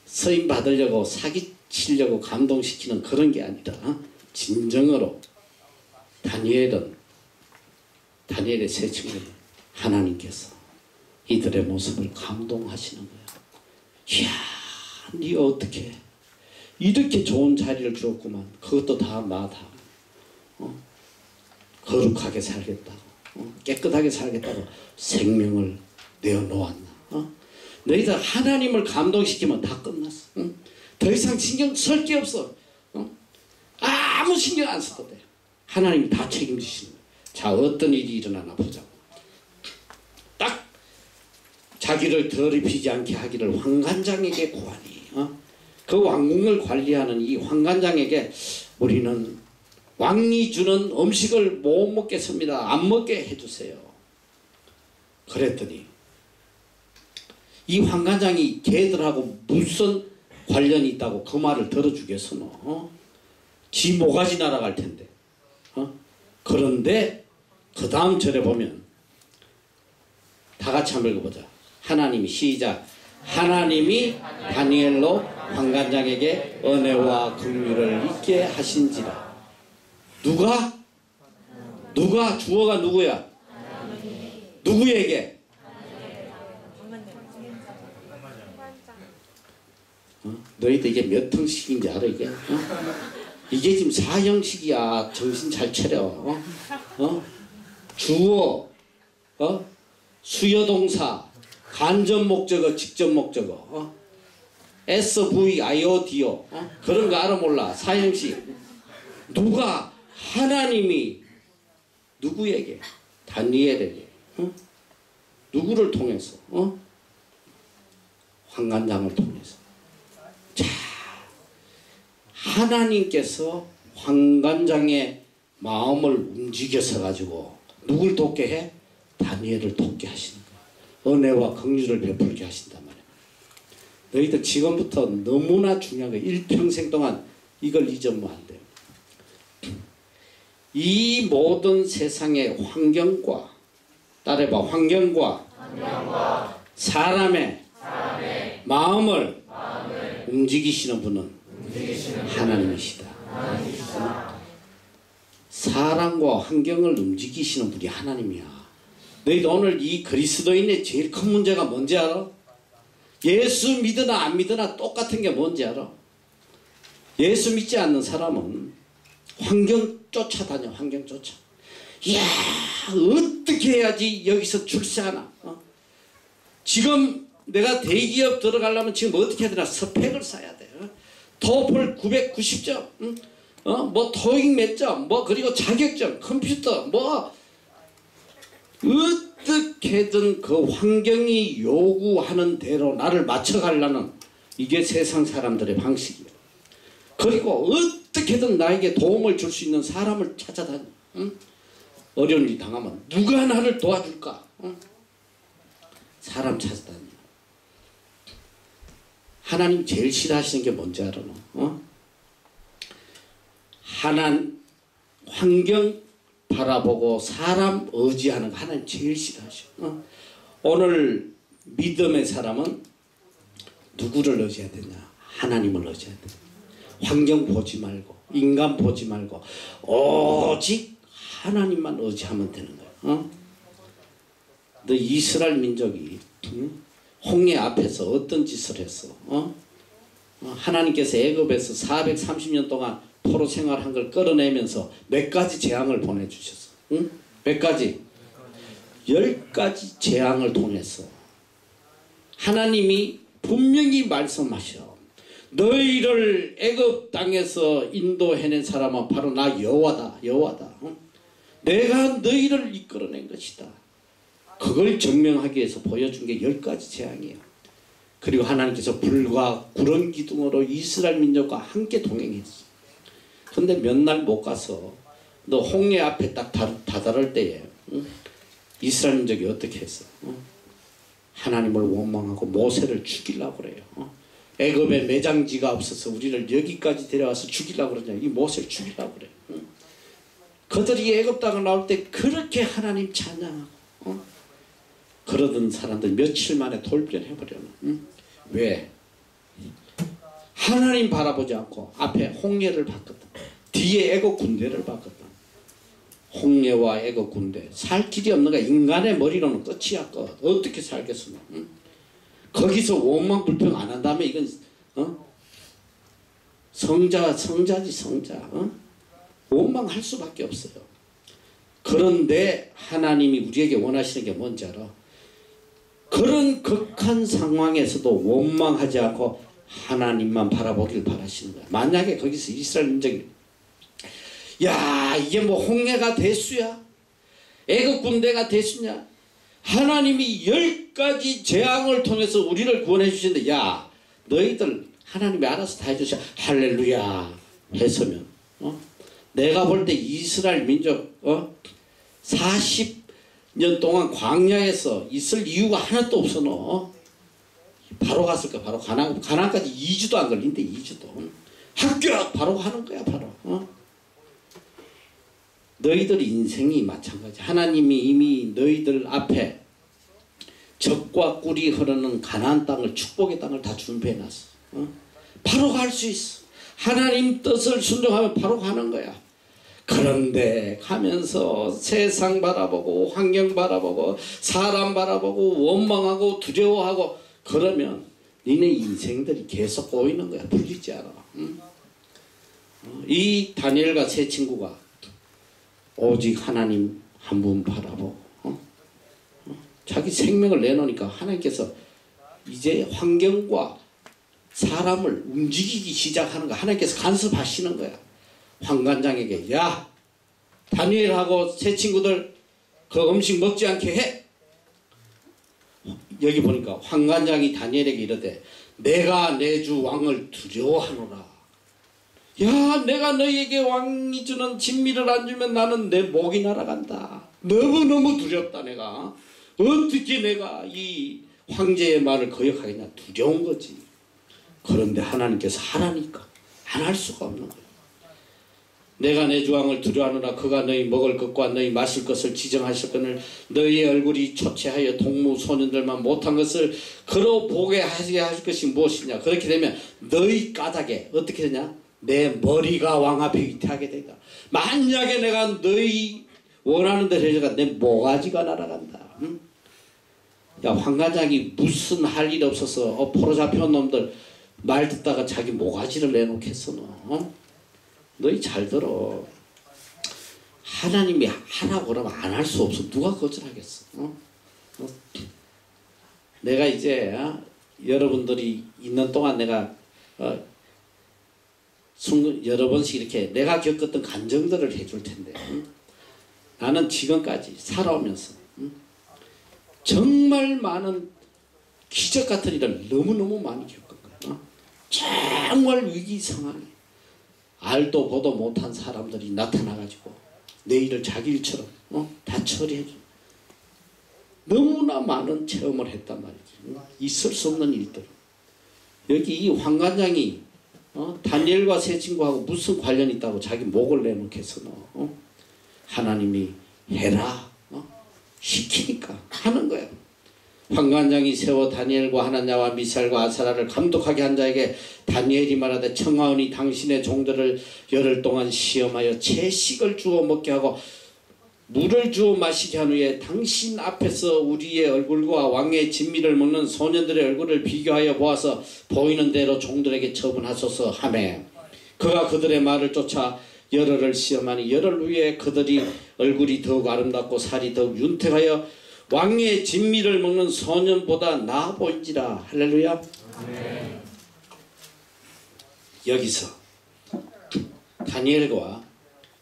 쓰임 받으려고 사기치려고 감동시키는 그런 게 아니라 진정으로 다니엘의 세 친구는 하나님께서 이들의 모습을 감동하시는 거야. 이야, 네가 어떻게 이렇게 좋은 자리를 주었구만. 그것도 다 거룩하게 살겠다고, 깨끗하게 살겠다고 생명을 내어놓았나. 너희들 하나님을 감동시키면 다 끝났어. 더 이상 신경 쓸 게 없어. 아무 신경 안 써도 돼. 하나님이 다 책임지시는 거야. 자, 어떤 일이 일어나나 보자고. 딱 자기를 더럽히지 않게 하기를 환관장에게 구하니, 그 왕궁을 관리하는 이 환관장에게 우리는 왕이 주는 음식을 못 먹겠습니다. 안 먹게 해주세요. 그랬더니 이 환관장이 걔들하고 무슨 관련이 있다고 그 말을 들어주겠어. 지 모가지 날아갈 텐데. 그런데 그 다음 절에 보면 다 같이 한번 읽어보자. 하나님이 시작. 하나님이 다니엘로 환관장에게 은혜와 긍휼을 있게 하신지라. 누가? 주어가 누구야? 누구에게? 너희들 이게 몇 형식인지 알아 이게? 이게 지금 4형식이야. 정신 잘 차려. 주어, 수여동사, 간접 목적어, 직접 목적어, SVIODO, 그런 거 알아 몰라? 4형식. 누가? 하나님이 누구에게? 다니엘에게. 누구를 통해서? 환관장을 통해서. 자, 하나님께서 환관장의 마음을 움직여서 가지고 누굴 돕게 해? 다니엘을 돕게 하시는 거야. 은혜와 긍휼을 베풀게 하신단 말이야. 너희들 지금부터 너무나 중요한 거야. 일평생 동안 이걸 잊으면 안 돼요. 이 모든 세상의 환경과 따라해봐. 환경과 사람의 마음을 움직이시는 분은 하나님이시다. 사람과 환경을 움직이시는 분이 하나님이야. 너희들 오늘 이 그리스도인의 제일 큰 문제가 뭔지 알아? 예수 믿으나 안 믿으나 똑같은 게 뭔지 알아? 예수 믿지 않는 사람은 환경 쫓아다녀. 환경 쫓아. 이야, 어떻게 해야지 여기서 출세하나? 지금 내가 대기업 들어가려면 지금 어떻게 해야 되나? 스펙을 쌓아야 돼. 토플 990점, 뭐 토익 몇 점, 뭐 그리고 자격증, 컴퓨터, 뭐 어떻게든 그 환경이 요구하는 대로 나를 맞춰가려는 이게 세상 사람들의 방식이야. 그리고 어떻게든 나에게 도움을 줄 수 있는 사람을 찾아다녀. 어려운 일이 당하면 누가 나를 도와줄까? 사람 찾아다녀. 하나님 제일 싫어하시는 게 뭔지 알아? 환경 바라보고 사람 의지하는 거 하나님 제일 싫어하셔. 오늘 믿음의 사람은 누구를 의지해야 되냐? 하나님을 의지해야 돼. 환경 보지 말고 인간 보지 말고 오직 하나님만 의지하면 되는 거야. 너 이스라엘 민족이 홍해 앞에서 어떤 짓을 했어? 하나님께서 애굽에서 430년 동안 포로 생활한 걸 끌어내면서 몇 가지 재앙을 보내주셨어. 몇 가지? 10가지 재앙을 통해서 하나님이 분명히 말씀하셔. 너희를 애굽 땅에서 인도해낸 사람은 바로 나 여호와다. 내가 너희를 이끌어낸 것이다. 그걸 증명하기 위해서 보여준 게 10가지 재앙이야. 그리고 하나님께서 불과 구름 기둥으로 이스라엘 민족과 함께 동행했어. 근데 몇 날 못 가서 너 홍해 앞에 딱 다다를 때에 이스라엘 민족이 어떻게 했어? 하나님을 원망하고 모세를 죽이려고 그래요. 애굽에 매장지가 없어서 우리를 여기까지 데려와서 죽이려고 그러냐. 이 모세를 죽이려고 그래. 그들이 애굽 땅을 나올 때 그렇게 하나님 찬양하고 그러던 사람들 며칠 만에 돌변해버려요. 왜? 하나님 바라보지 않고 앞에 홍해를 봤거든. 뒤에 애굽 군대를 봤거든. 홍해와 애굽 군대. 살 길이 없는 거야. 인간의 머리로는 끝이야. 끝. 어떻게 살겠어? 거기서 원망 불평 안 한다면 이건 성자지 성자. 원망할 수밖에 없어요. 그런데 하나님이 우리에게 원하시는 게 뭔지 알아? 그런 극한 상황에서도 원망하지 않고 하나님만 바라보길 바라시는 거야. 만약에 거기서 이스라엘 민족이 야 이게 뭐 홍해가 대수야? 애굽 군대가 대수냐? 하나님이 10가지 재앙을 통해서 우리를 구원해 주시는데 야 너희들 하나님이 알아서 다 해주셔 할렐루야 했으면 내가 볼 때 이스라엘 민족 40년 동안 광야에서 있을 이유가 하나도 없어. 너 바로 갔을 거야. 바로 가나안까지 2주도 안 걸린대. 2주도 합격 바로 가는 거야. 바로 너희들 인생이 마찬가지. 하나님이 이미 너희들 앞에 젖과 꿀이 흐르는 가나안 땅을 축복의 땅을 다 준비해놨어. 바로 갈 수 있어. 하나님 뜻을 순종하면 바로 가는 거야. 그런데 가면서 세상 바라보고 환경 바라보고 사람 바라보고 원망하고 두려워하고 그러면 니네 인생들이 계속 꼬이는 거야. 풀리지 않아. 이 다니엘과 세 친구가 오직 하나님 한 분 바라보고 자기 생명을 내놓으니까 하나님께서 이제 환경과 사람을 움직이기 시작하는 거야. 하나님께서 간섭하시는 거야. 환관장에게 야 다니엘하고 세 친구들 그 음식 먹지 않게 해. 여기 보니까 환관장이 다니엘에게 이르되 내가 내 주 왕을 두려워하노라. 야 내가 너희에게 왕이 주는 진미를 안 주면 나는 내 목이 날아간다. 너무너무 두렵다. 내가 어떻게 내가 이 황제의 말을 거역하겠냐. 두려운 거지. 그런데 하나님께서 하라니까 안 할 수가 없는 거예요. 내가 내 주왕을 두려워하노라. 그가 너희 먹을 것과 너희 마실 것을 지정하셨거늘 너희의 얼굴이 초췌하여 동무 소년들만 못한 것을 그로 보게 하게 하실 것이 무엇이냐. 그렇게 되면 너희 까닭에 어떻게 되냐. 내 머리가 왕 앞에 위태하게 되다. 만약에 내가 너희 원하는 대로 해줘가 내 모가지가 날아간다. 야 황관장이 무슨 할 일 없어서 포로 잡혀온 놈들 말 듣다가 자기 모가지를 내놓겠어. 너희 잘 들어. 하나님이 하라고 그러면 안 할 수 없어. 누가 거절하겠어. 내가 이제 여러분들이 있는 동안 내가 여러 번씩 이렇게 내가 겪었던 감정들을 해줄 텐데 나는 지금까지 살아오면서 정말 많은 기적 같은 일을 너무너무 많이 겪은 거야. 정말 위기 상황에 알도 보도 못한 사람들이 나타나가지고 내 일을 자기 일처럼 다 처리해줘. 너무나 많은 체험을 했단 말이지. 있을 수 없는 일들. 여기 이 황관장이 다니엘과 세 친구하고 무슨 관련이 있다고 자기 목을 내놓겠어. 하나님이 해라 시키니까 하는 거야. 황관장이 세워 다니엘과 하나냐와 미사엘과 아사라를 감독하게 한 자에게 다니엘이 말하되 청하오니 당신의 종들을 열흘 동안 시험하여 채식을 주어 먹게 하고 물을 주어 마시게 한 후에 당신 앞에서 우리의 얼굴과 왕의 진미를 먹는 소년들의 얼굴을 비교하여 보아서 보이는 대로 종들에게 처분하소서 하매 그가 그들의 말을 쫓아 열흘을 시험하니 열흘 후에 그들이 얼굴이 더욱 아름답고 살이 더욱 윤택하여 왕의 진미를 먹는 소년보다 나아 보인지라. 할렐루야. 네. 여기서 다니엘과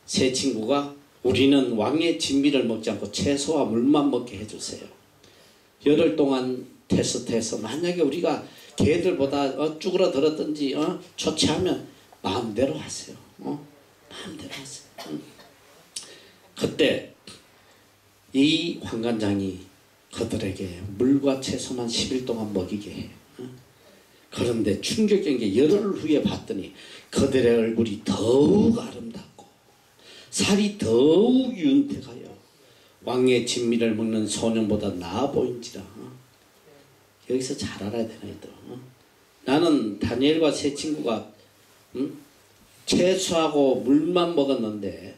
세 친구가 우리는 왕의 진미를 먹지 않고 채소와 물만 먹게 해주세요. 열흘 동안 테스트해서 만약에 우리가 개들보다 쭈그러들었든지 초췌하면 마음대로 하세요. 마음대로 하세요. 그때 이 환관장이 그들에게 물과 채소만 10일 동안 먹이게 해요. 그런데 충격적인 게 열흘 후에 봤더니 그들의 얼굴이 더욱 아름답고 살이 더욱 윤택하여 왕의 진미를 먹는 소년보다 나아 보인지라. 여기서 잘 알아야 되나 얘들. 나는 다니엘과 세 친구가 채소하고 물만 먹었는데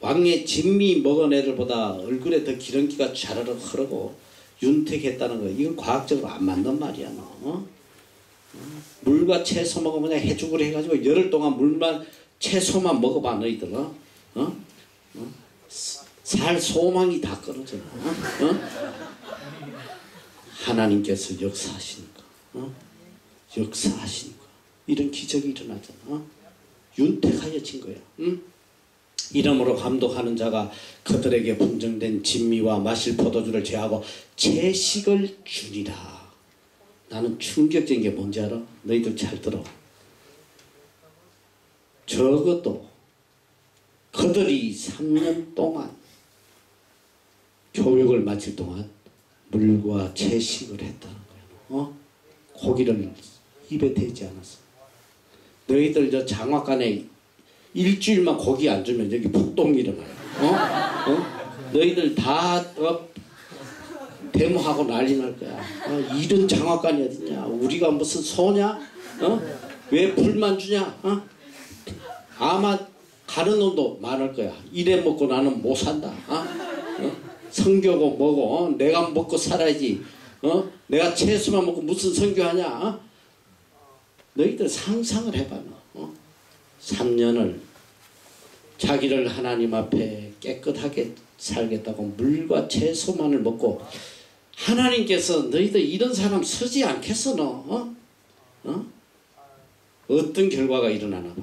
왕의 진미 먹은 애들보다 얼굴에 더 기름기가 자르르 흐르고 윤택했다는 거, 이건 과학적으로 안 맞는 말이야. 너. 물과 채소 먹으면 그냥 해죽을 해가지고 열흘 동안 물만 채소만 먹어봐 너희들. 살 소망이 다 끊어져. 하나님께서 역사하시니까 역사하시니까 이런 기적이 일어나잖아. 윤택하여진 거야. 이름으로 감독하는 자가 그들에게 분정된 진미와 마실 포도주를 제하고 채식을 주니라. 나는 충격적인 게 뭔지 알아? 너희들 잘 들어. 적어도 그들이 3년 동안 교육을 마칠 동안 물과 채식을 했다는 거야. 고기를 입에 대지 않았어. 너희들 저 장학간에 일주일만 고기 안 주면 여기 폭동 일어나요. 너희들 다 데모하고 난리 날 거야. 이런 장학간이 어딨냐? 우리가 무슨 소냐? 왜 불만 주냐? 아마 가는 놈도 많을 거야. 이래 먹고 나는 못 산다. 성교고 뭐고 내가 먹고 살아야지. 내가 채소만 먹고 무슨 성교하냐? 너희들 상상을 해봐. 3년을 자기를 하나님 앞에 깨끗하게 살겠다고 물과 채소만을 먹고 하나님께서 너희들 이런 사람 서지 않겠어 너? 어떤 결과가 일어나나 봐.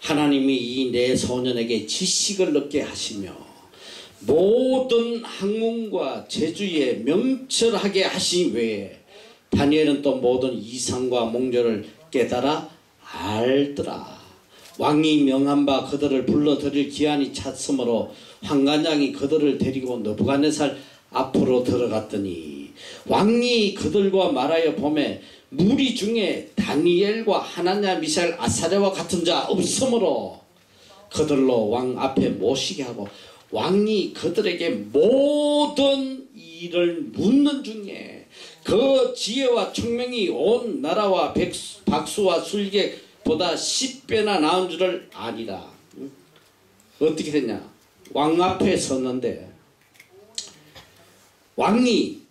하나님이 이 네 소년에게 지식을 얻게 하시며 모든 학문과 재주에 명철하게 하신 외에 다니엘은 또 모든 이상과 몽조를 깨달아 알더라. 왕이 명한 바 그들을 불러들일 기한이 찼으므로 환관장이 그들을 데리고 느부갓네살 앞으로 들어갔더니 왕이 그들과 말하여 보매 무리 중에 다니엘과 하나냐 미사엘 아사랴와 같은 자 없으므로 그들로 왕 앞에 모시게 하고 왕이 그들에게 모든 일을 묻는 중에 그 지혜와 총명이 온 나라와 박수와 술객보다 10배나 나은 줄을 아니라. 어떻게 됐냐? 왕 앞에 섰는데 왕이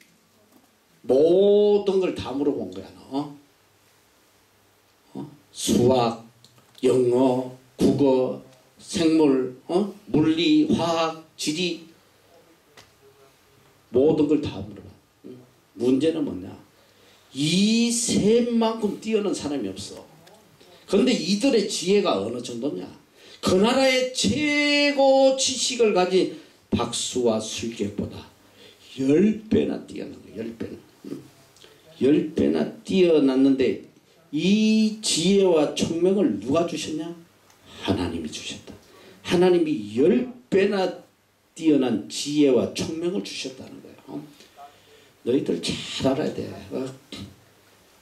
모든 걸 다 물어본 거야. 수학, 영어, 국어, 생물, 물리, 화학, 지리 모든 걸 다 물어봐. 문제는 뭐냐? 이 셋만큼 뛰어난 사람이 없어. 그런데 이들의 지혜가 어느 정도냐? 그 나라의 최고 지식을 가진 박수와 술객보다 10배나 뛰어난 거야. 10배나. 10배나 뛰어났는데 이 지혜와 총명을 누가 주셨냐? 하나님이 주셨다. 하나님이 10배나 뛰어난 지혜와 총명을 주셨다는 거예요. 너희들 잘 알아야 돼.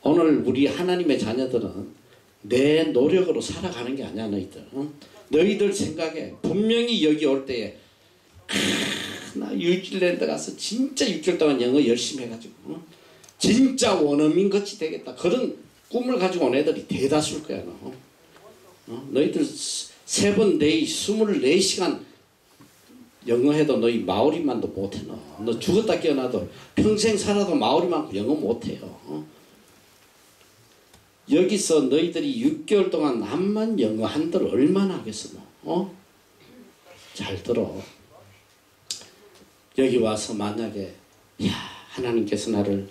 오늘 우리 하나님의 자녀들은 내 노력으로 살아가는 게 아니야. 너희들 생각에 분명히 여기 올 때에 나 뉴질랜드 가서 진짜 6개월 동안 영어 열심히 해가지고 진짜 원어민 같이 되겠다. 그런 꿈을 가지고 온 애들이 대다수일 거야. 너희들 3번 내일 24시간 영어 해도 너희 마오리만도 못해. 너 죽었다 깨어나도 평생 살아도 마오리만큼 영어 못해요. 여기서 너희들이 6개월 동안 남만 영어 한들 얼마나 하겠어. 잘 들어. 여기 와서 만약에 야 하나님께서 나를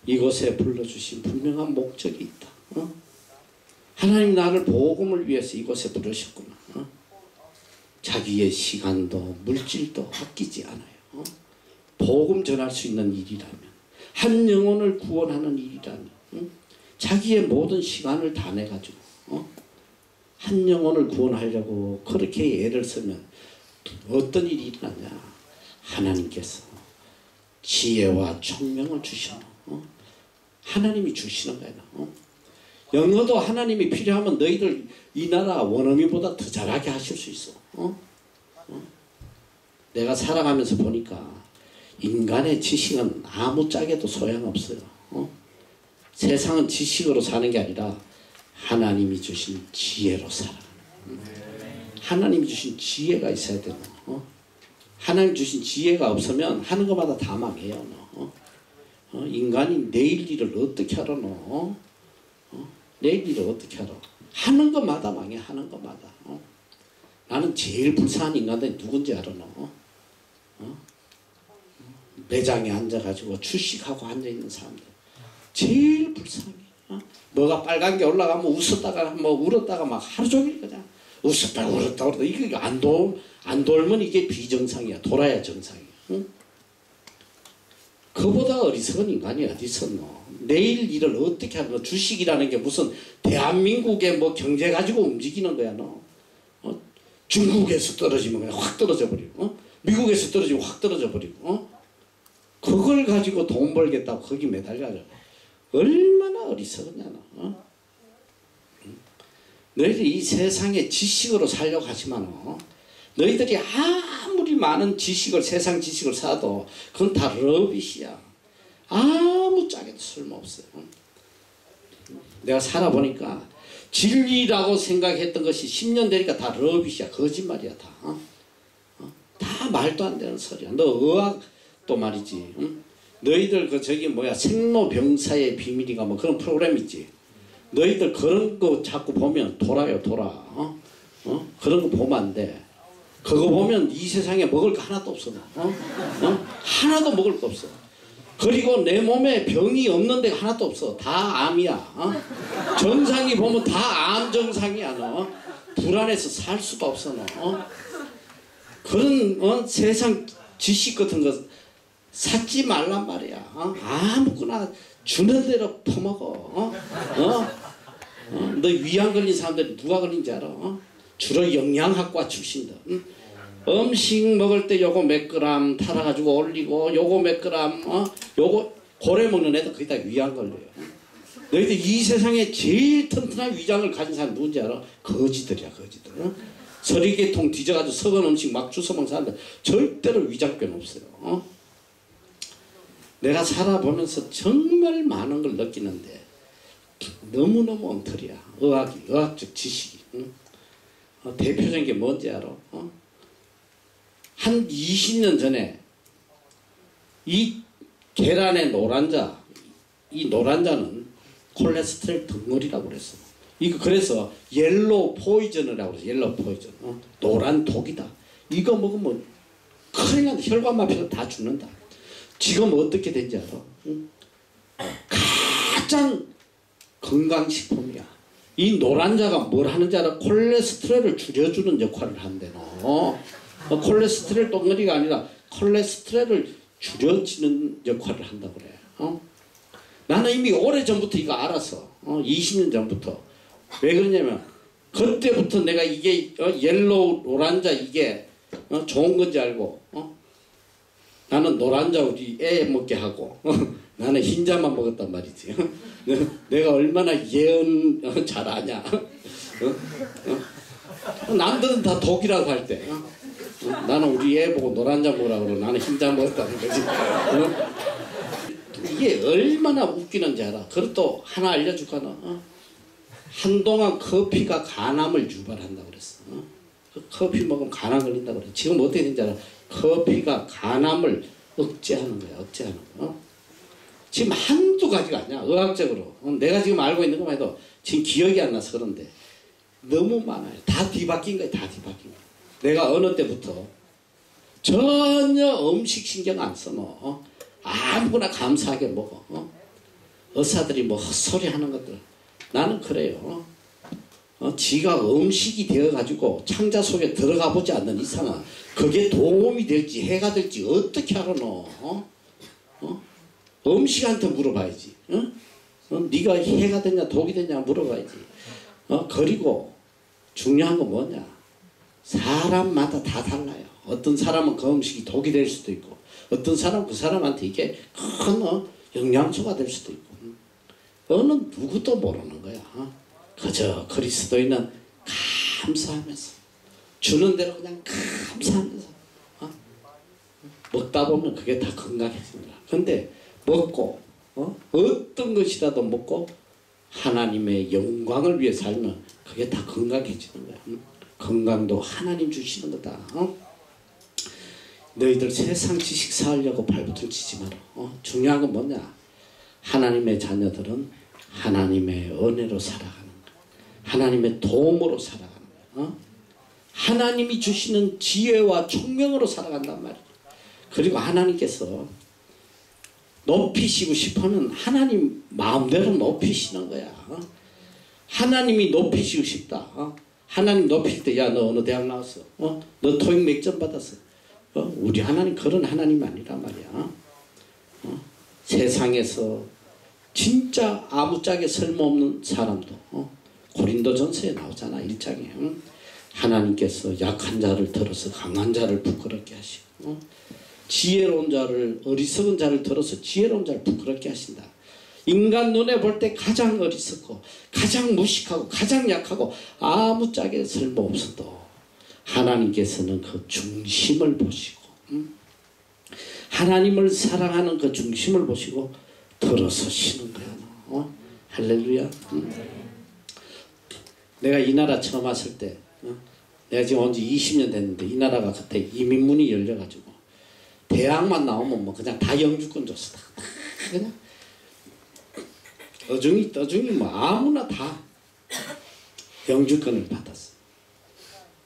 이곳에 불러주신 분명한 목적이 있다. 하나님 나를 복음을 위해서 이곳에 부르셨구나. 자기의 시간도 물질도 아끼지 않아요. 복음 전할 수 있는 일이라면 한 영혼을 구원하는 일이라면 자기의 모든 시간을 다 내가지고 한 영혼을 구원하려고 그렇게 애를 쓰면 어떤 일이 일어나냐. 하나님께서 지혜와 총명을 주시는 하나님이 주시는 거야. 영어도 하나님이 필요하면 너희들 이 나라 원어민보다 더 잘하게 하실 수 있어. 내가 살아가면서 보니까 인간의 지식은 아무짝에도 소용없어요. 세상은 지식으로 사는 게 아니라 하나님이 주신 지혜로 살아가는 하나님이 주신 지혜가 있어야 되는 하나님 주신 지혜가 없으면 하는 것마다 다 망해요. 인간이 내일 일을 어떻게 하러 내일 일을 어떻게 하러 하는 것마다 망해. 하는 것마다 나는 제일 불쌍한 인간들이 누군지 알아? 매장에 앉아가지고 주식하고 앉아있는 사람들 제일 불쌍해. 뭐가 빨간 게 올라가면 웃었다가 뭐 울었다가 막 하루 종일 그냥 웃었다가 울었다가 이게 안 돌면 이게 비정상이야. 돌아야 정상이야. 그보다 어리석은 인간이 어디 있었노. 내일 일을 어떻게 하노. 주식이라는 게 무슨 대한민국의 뭐 경제 가지고 움직이는 거야. 너 중국에서 떨어지면 그냥 확 떨어져 버리고 미국에서 떨어지면 확 떨어져 버리고 그걸 가지고 돈 벌겠다고 거기 매달려가지고 얼마나 어리석었냐. 너희들이 이 세상의 지식으로 살려고 하지만 너희들이 아무리 많은 지식을 세상 지식을 사도 그건 다 러빗이야. 아무 짝에도 쓸모없어요. 내가 살아보니까 진리라고 생각했던 것이 10년 되니까 다 러빗이야. 거짓말이야. 다 말도 안 되는 소리야. 너 의학도 말이지. 너희들 그 저기 뭐야 생로병사의 비밀이가 뭐 그런 프로그램 있지. 너희들 그런 거 자꾸 보면 돌아요. 돌아. 그런 거 보면 안 돼. 그거 보면 이 세상에 먹을 거 하나도 없어. 하나도 먹을 거 없어. 그리고 내 몸에 병이 없는 데가 하나도 없어. 다 암이야. 정상이 보면 다 암 정상이야. 너 불안해서 살 수가 없어. 너 그런 세상 지식 같은 거 찾지 말란 말이야. 아무거나 주는 대로 퍼먹어. 너 위암 걸린 사람들이 누가 걸린지 알아? 주로 영양학과 출신들. 음식 먹을 때 요거 몇 그램 타라가지고 올리고 요거 몇 그램 요거 고래 먹는 애들 거의 다 위암 걸려요. 너희들 이 세상에 제일 튼튼한 위장을 가진 사람 누군지 알아? 거지들이야. 거지들. 서리개통 뒤져가지고 썩은 음식 막 주워 먹는 사람들 절대로 위장병 없어요. 내가 살아보면서 정말 많은 걸 느끼는데 너무너무 엉터리야. 의학적 지식이. 대표적인 게 뭔지 알아? 한 20년 전에 이 계란의 노란자, 이 노란자는 콜레스테롤 덩어리라고 그랬어. 이거 그래서 옐로우 포이즌이라고 그랬어. 옐로우 포이즌. 노란 독이다. 이거 먹으면 큰일 난다. 혈관마비로 다 죽는다. 지금 어떻게 된지 알아? 가장 건강식품이야. 이 노란자가 뭘 하는지 알아? 콜레스테롤을 줄여주는 역할을 한대. 콜레스테롤 덩어리가 아니라 콜레스테롤을 줄여주는 역할을 한다고 그래. 나는 이미 오래전부터 이거 알았어. 20년 전부터. 왜 그러냐면 그때부터 내가 이게 옐로우 노란자 이게 좋은 건지 알고 나는 노란자 우리 애 먹게 하고 나는 흰자만 먹었단 말이지. 내가 얼마나 예언 잘 아냐. 남들은 다 독이라고 할 때 나는 우리 애 보고 노란자 먹으라고 그러고 나는 흰자 먹었다는 거지. 이게 얼마나 웃기는지 알아. 그것도 하나 알려줄까나. 한동안 커피가 간암을 유발한다고 그랬어. 커피 먹으면 간암 걸린다고 그래. 지금 어떻게 된지 알아? 커피가 간암을 억제하는 거야. 억제하는 거. 지금 한두 가지가 아니야. 의학적으로. 내가 지금 알고 있는 것만 해도 지금 기억이 안 나서 그런데 너무 많아요. 다 뒤바뀐 거야. 다 뒤바뀐 거야. 내가 어느 때부터 전혀 음식 신경 안 써. 너. 아무거나 감사하게 먹어. 의사들이 뭐 헛소리 하는 것들. 나는 그래요. 지가 음식이 되어가지고 창자 속에 들어가 보지 않는 이상은 그게 도움이 될지 해가 될지 어떻게 알아 너? 음식한테 물어봐야지. 네가 해가 되냐 독이 되냐 물어봐야지. 그리고 중요한 건 뭐냐? 사람마다 다 달라요. 어떤 사람은 그 음식이 독이 될 수도 있고, 어떤 사람은 그 사람한테 이게 큰 영양소가 될 수도 있고, 어느 누구도 모르는 거야. 그저 그리스도인은 감사하면서 주는 대로 그냥 감사하면서 먹다 보면 그게 다 건강해집니다. 근데 먹고 어떤 것이라도 먹고 하나님의 영광을 위해 살면 그게 다 건강해지는 거야. 건강도 하나님 주시는 거다. 너희들 세상 지식 쌓으려고 발부터 치지 마라. 중요한 건 뭐냐? 하나님의 자녀들은 하나님의 은혜로 살아가는 거야. 하나님의 도움으로 살아가는 거야. 하나님이 주시는 지혜와 총명으로 살아간단 말이야. 그리고 하나님께서 높이시고 싶으면 하나님 마음대로 높이시는 거야. 하나님이 높이시고 싶다. 하나님 높일 때 야 너 어느 대학 나왔어? 너 토익 몇 점 받았어? 우리 하나님 그런 하나님 아니란 말이야. 세상에서 진짜 아무짝에 쓸모없는 사람도 고린도전서에 나오잖아. 1장에 하나님께서 약한 자를 들어서 강한 자를 부끄럽게 하시고 지혜로운 자를 어리석은 자를 들어서 지혜로운 자를 부끄럽게 하신다. 인간 눈에 볼 때 가장 어리석고 가장 무식하고 가장 약하고 아무짝에 쓸모없어도 하나님께서는 그 중심을 보시고 하나님을 사랑하는 그 중심을 보시고 들어서시는 거야. 할렐루야. 내가 이 나라 처음 왔을 때 내가 지금 온 지 20년 됐는데 이 나라가 그때 이민문이 열려가지고 대학만 나오면 뭐 그냥 다 영주권 줬어. 다 그냥 어중이 떠중이 뭐 아무나 다 영주권을 받았어.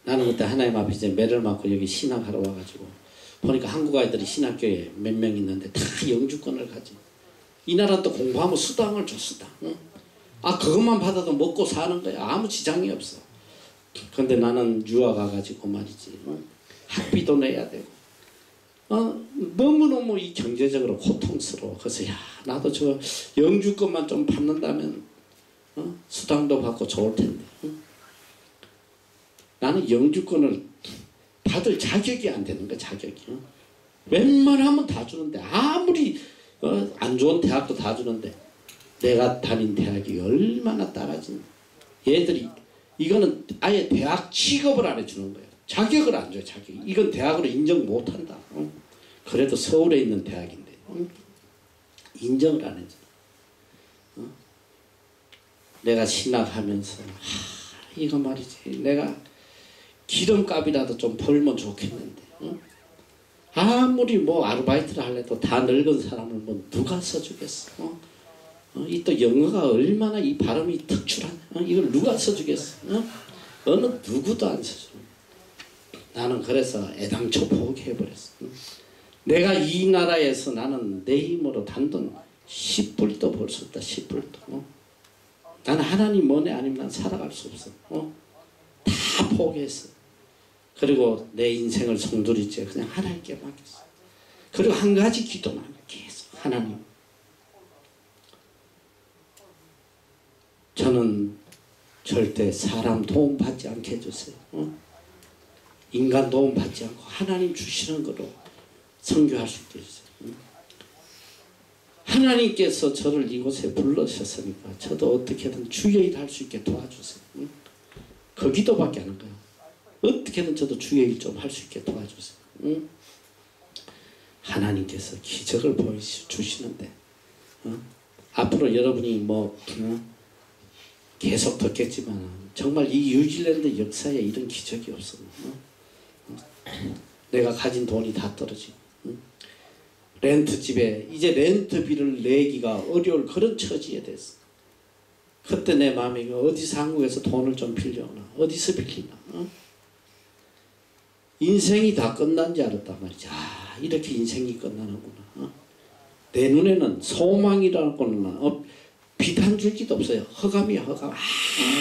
나는 그때 하나님 앞에 이제 매를 맞고 여기 신학하러 와가지고 보니까 한국 아이들이 신학교에 몇 명 있는데 다 영주권을 가지. 이 나라 또 공부하면 수당을 줘. 수당. 그것만 받아도 먹고 사는 거야. 아무 지장이 없어. 근데 나는 유학 가가지고 말이지. 학비도 내야 되고. 너무너무 이 경제적으로 고통스러워. 그래서 야 나도 저 영주권만 좀 받는다면 수당도 받고 좋을 텐데. 나는 영주권을 받을 자격이 안 되는 거야. 자격이. 웬만하면 다 주는데 아무리 안 좋은 대학도 다 주는데 내가 다닌 대학이 얼마나 따라진 얘들이 이거는 아예 대학 취급을 안 해주는 거예요. 자격을 안 줘요. 자격. 이건 대학으로 인정 못한다. 그래도 서울에 있는 대학인데 인정을 안 해줘. 내가 신학하면서 이거 말이지. 내가 기름값이라도 좀 벌면 좋겠는데 아무리 뭐 아르바이트를 하려도 다 늙은 사람을 뭐 누가 써주겠어. 이 또 영어가 얼마나 이 발음이 특출하냐. 이걸 누가 써주겠어. 어느 누구도 안 써줘. 나는 그래서 애당초 포기해버렸어. 내가 이 나라에서 나는 내 힘으로 단돈 10불도 벌 수 없다. 10불도. 나는 하나님 은혜 아니면 난 살아갈 수 없어. 다 포기했어. 그리고 내 인생을 송두리째 그냥 하나님께 맡겼어. 그리고 한 가지 기도만 계속 하나님. 저는 절대 사람 도움 받지 않게 해주세요. 인간 도움 받지 않고 하나님 주시는 거로 선교할 수 있게 해주세요. 하나님께서 저를 이곳에 불러셨으니까 저도 어떻게든 주의 일 할 수 있게 도와주세요. 그 기도밖에 안 한 거예요. 어떻게든 저도 주의 일 좀 할 수 있게 도와주세요. 하나님께서 기적을 보여주시는데 앞으로 여러분이 뭐 계속 듣겠지만 정말 이 뉴질랜드 역사에 이런 기적이 없어. 내가 가진 돈이 다 떨어지고 렌트집에 이제 렌트비를 내기가 어려울 그런 처지에 됐어. 그때 내 마음이 어디서 한국에서 돈을 좀 빌려오나 어디서 빌리나. 인생이 다 끝난 줄 알았단 말이지. 이렇게 인생이 끝나는구나. 내 눈에는 소망이라는 거는 빛 한 줄기도 없어요. 허감이야 허감.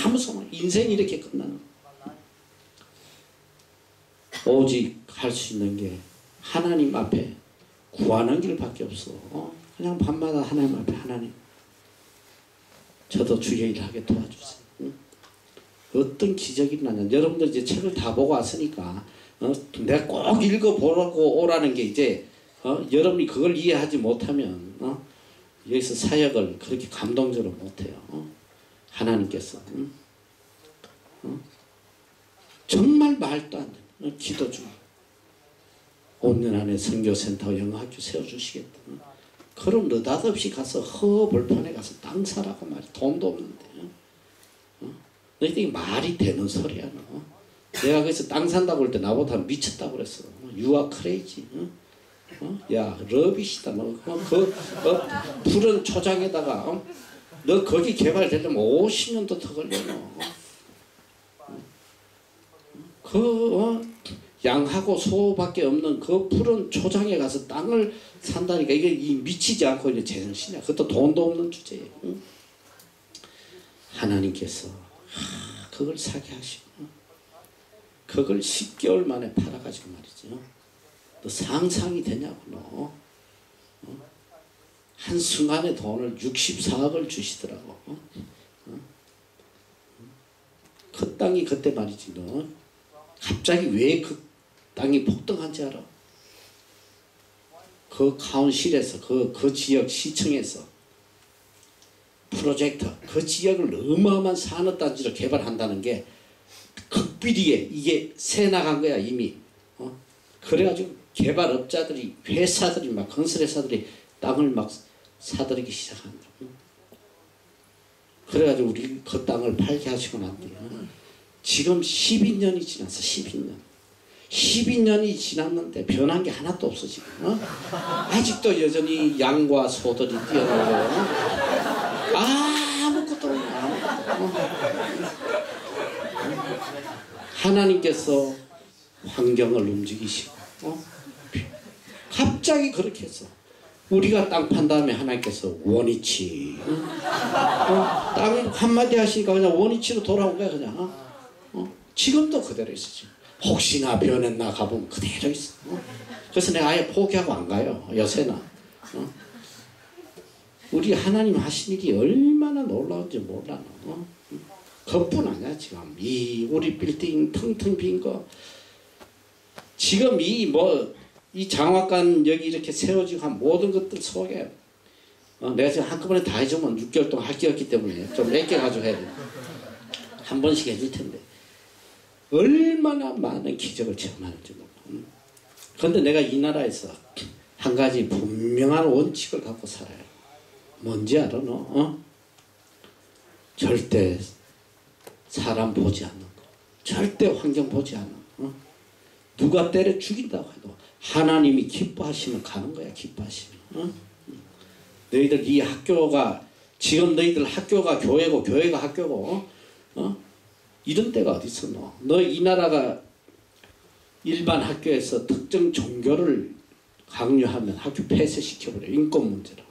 아무 소망. 인생이 이렇게 끝나는 거야. 오직 할 수 있는 게 하나님 앞에 구하는 길밖에 없어. 그냥 밤마다 하나님 앞에 하나님 저도 주의 일을 하게 도와주세요. 응? 어떤 기적이 일어나냐. 여러분들 이제 책을 다 보고 왔으니까 내가 꼭 읽어보라고 오라는 게 이제 여러분이 그걸 이해하지 못하면 여기서 사역을 그렇게 감동적으로 못해요. 하나님께서 정말 말도 안 돼. 기도 중 5년 안에 선교센터 영어학교 세워주시겠다. 그럼 느닷없이 가서 허벌판에 가서 땅 사라고 말이 돈도 없는데 너희들이 말이 되는 소리야. 너. 내가 그래서 땅 산다고 할 때 나보다 미쳤다고 그랬어. You are crazy. 야 러비시다. 너 푸른 초장에다가 너 거기 개발되려면 50년도 더 걸려. 양하고 소밖에 없는 그 푸른 초장에 가서 땅을 산다니까 이게 미치지 않고 있는 제정신이야. 그것도 돈도 없는 주제예요. 응? 하나님께서 그걸 사게 하시고 그걸 10개월 만에 팔아가지고 말이죠. 너 상상이 되냐고 너. 한순간에 돈을 64억을 주시더라고. 그 땅이 그때 말이지 너. 갑자기 왜 그 땅이 폭등한지 알아? 그 카운실에서 그 지역 시청에서 프로젝터 그 지역을 어마어마한 산업단지로 개발한다는 게 극비리에 이게 새 나간 거야 이미. 그래가지고 개발업자들이 회사들이 막 건설회사들이 땅을 막 사들이기 시작한다. 그래가지고 우리 그 땅을 팔게 하시고 난 뒤에 지금 12년이 지났어. 12년이 지났는데 변한 게 하나도 없어 지금. 아직도 여전히 양과 소들이 뛰어놀고 아무것도 없네. 하나님께서 환경을 움직이시고 갑자기 그렇게 했어. 우리가 땅 판 다음에 하나님께서 원위치 땅 한마디 하시니까 그냥 원위치로 돌아온 거야 그냥. 지금도 그대로 있어. 지금. 혹시나 변했나 가보면 그대로 있어. 그래서 내가 아예 포기하고 안 가요. 요새는. 우리 하나님 하신 일이 얼마나 놀라운지 몰라. 그뿐 아니야 지금. 이 우리 빌딩 텅텅 빈 거. 지금 이 장학관 여기 이렇게 세워지고 한 모든 것들 속에 내가 지금 한꺼번에 다 해주면 6개월 동안 할 게 없기 때문에 좀 아껴가지고 해야 돼. 한 번씩 해줄 텐데. 얼마나 많은 기적을 체험하는지 몰라. 그런데 내가 이 나라에서 한 가지 분명한 원칙을 갖고 살아요. 뭔지 알아 너? 절대 사람 보지 않는 거. 절대 환경 보지 않는 거. 누가 때려 죽인다고 해도 하나님이 기뻐하시면 가는 거야. 기뻐하시면. 너희들 이 학교가 지금 너희들 학교가 교회고 교회가 학교고 이런 데가 어디 있어 너 이 나라가 일반 학교에서 특정 종교를 강요하면 학교 폐쇄시켜버려. 인권 문제로.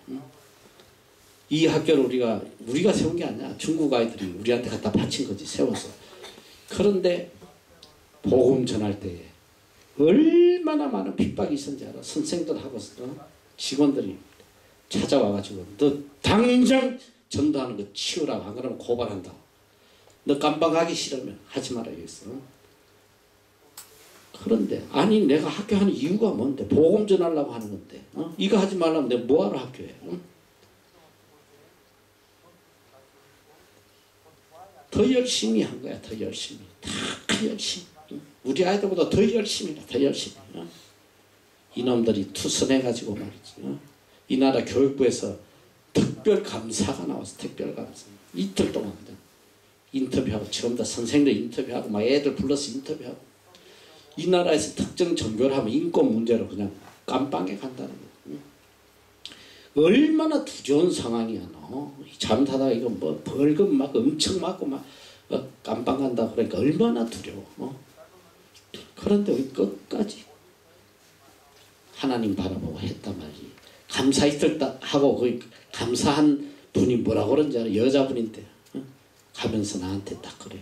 이 학교를 우리가 세운 게 아니야. 중국 아이들이 우리한테 갖다 바친 거지. 세워서. 그런데 복음 전할 때에 얼마나 많은 핍박이 있었는지 알아. 선생들하고 직원들이 찾아와가지고 너 당장 전도하는 거 치우라고. 안 그러면 고발한다고. 너 깜빡하기 싫으면 하지 말아야겠어. 그런데 아니 내가 학교 하는 이유가 뭔데? 복음 전하려고 하는 건데 이거 하지 말라면 내가 뭐하러 학교해? 더 열심히 한 거야. 더 열심히. 더 열심히. 우리 아이들보다 더 열심히 해. 더 열심히. 이놈들이 투선해가지고 말이지. 이 나라 교육부에서 특별감사가 나왔어. 특별감사. 이틀 동안 인터뷰하고 처음 다 선생들 인터뷰하고 막 애들 불러서 인터뷰하고. 이 나라에서 특정 종교를 하면 인권 문제로 그냥 깜빵에 간다는 거야. 얼마나 두려운 상황이야 너. 잠자다가 이거 벌금 막 엄청 맞고 막 깜빵 간다 그러니까 얼마나 두려워. 그런데 우리 끝까지 하나님 바라보고 했단 말이지. 감사 이틀 하고 그 감사한 분이 뭐라고 그런지 알아? 여자분인데 가면서 나한테 딱 그래요.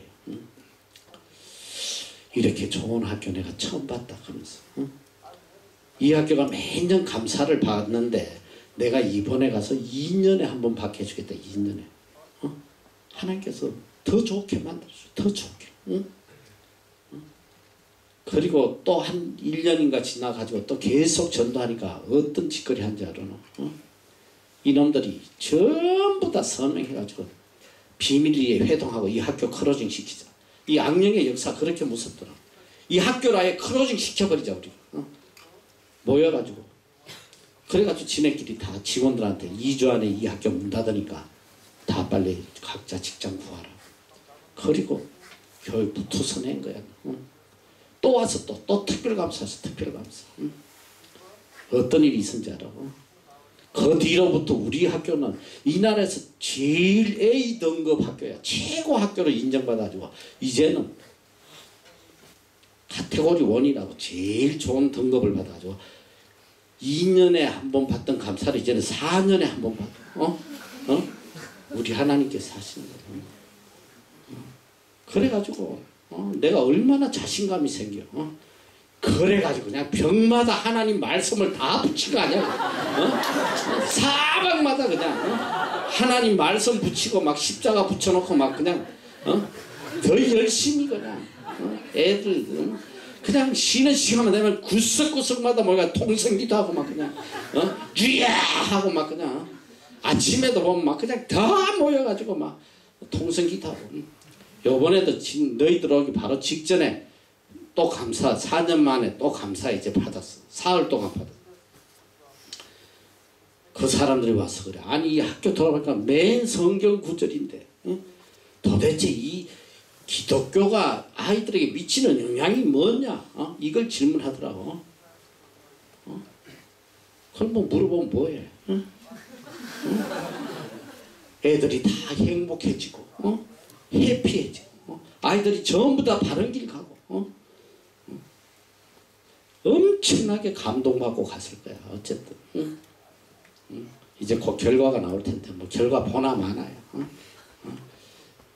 이렇게 좋은 학교 내가 처음 봤다 하면서. 이 학교가 매년 감사를 받는데 내가 이번에 가서 2년에 한 번 받게 해주겠다. 2년에. 하나님께서 더 좋게 만들어줘. 더 좋게. 응? 그리고 또 한 1년인가 지나가지고 또 계속 전도하니까 어떤 짓거리 한지 알아나? 이놈들이 전부 다 서명해가지고 비밀리에 회동하고 이 학교 클로징 시키자. 이 악령의 역사 그렇게 무섭더라. 이 학교를 아예 클로징 시켜버리자 우리. 모여가지고. 그래가지고 지네끼리 다 직원들한테 2주 안에 이 학교 문 닫으니까 다 빨리 각자 직장 구하라. 그리고 교육부 투서낸 거야. 또 와서 또 특별감사해서 특별감사. 어떤 일이 있은지 알아? 그 뒤로부터 우리 학교는 이 나라에서 제일 A 등급 학교야. 최고 학교로 인정받아가지고 이제는 카테고리 1이라고 제일 좋은 등급을 받아가지고 2년에 한 번 받던 감사를 이제는 4년에 한 번 받아. 우리 하나님께서 하시는 거야. 그래가지고 내가 얼마나 자신감이 생겨. 그래가지고 그냥 병마다 하나님 말씀을 다 붙인 거 아니야. 사방마다 그냥 하나님 말씀 붙이고 막 십자가 붙여놓고 막 그냥 더 열심히 그냥 애들 그냥 쉬는 시간만 되면 구석구석마다 뭐가 통성기도 하고 막 그냥 주야 하고 막 그냥 아침에도 보면 막 그냥 다 모여가지고 막 통성기도 하고. 요번에도 너희들 오기 바로 직전에 또 감사 4년 만에 또 감사 이제 받았어. 사흘 동안 받았어. 그 사람들이 와서 그래. 아니 이 학교 돌아보니까 맨 성경 구절인데 도대체 이 기독교가 아이들에게 미치는 영향이 뭐냐? 이걸 질문하더라고. 그럼 뭐 물어보면 뭐해? 애들이 다 행복해지고 해피해지고 아이들이 전부 다 바른 길 가고 엄청나게 감동받고 갔을 거야. 어쨌든 이제 곧 결과가 나올 텐데 뭐 결과 보나 마나야.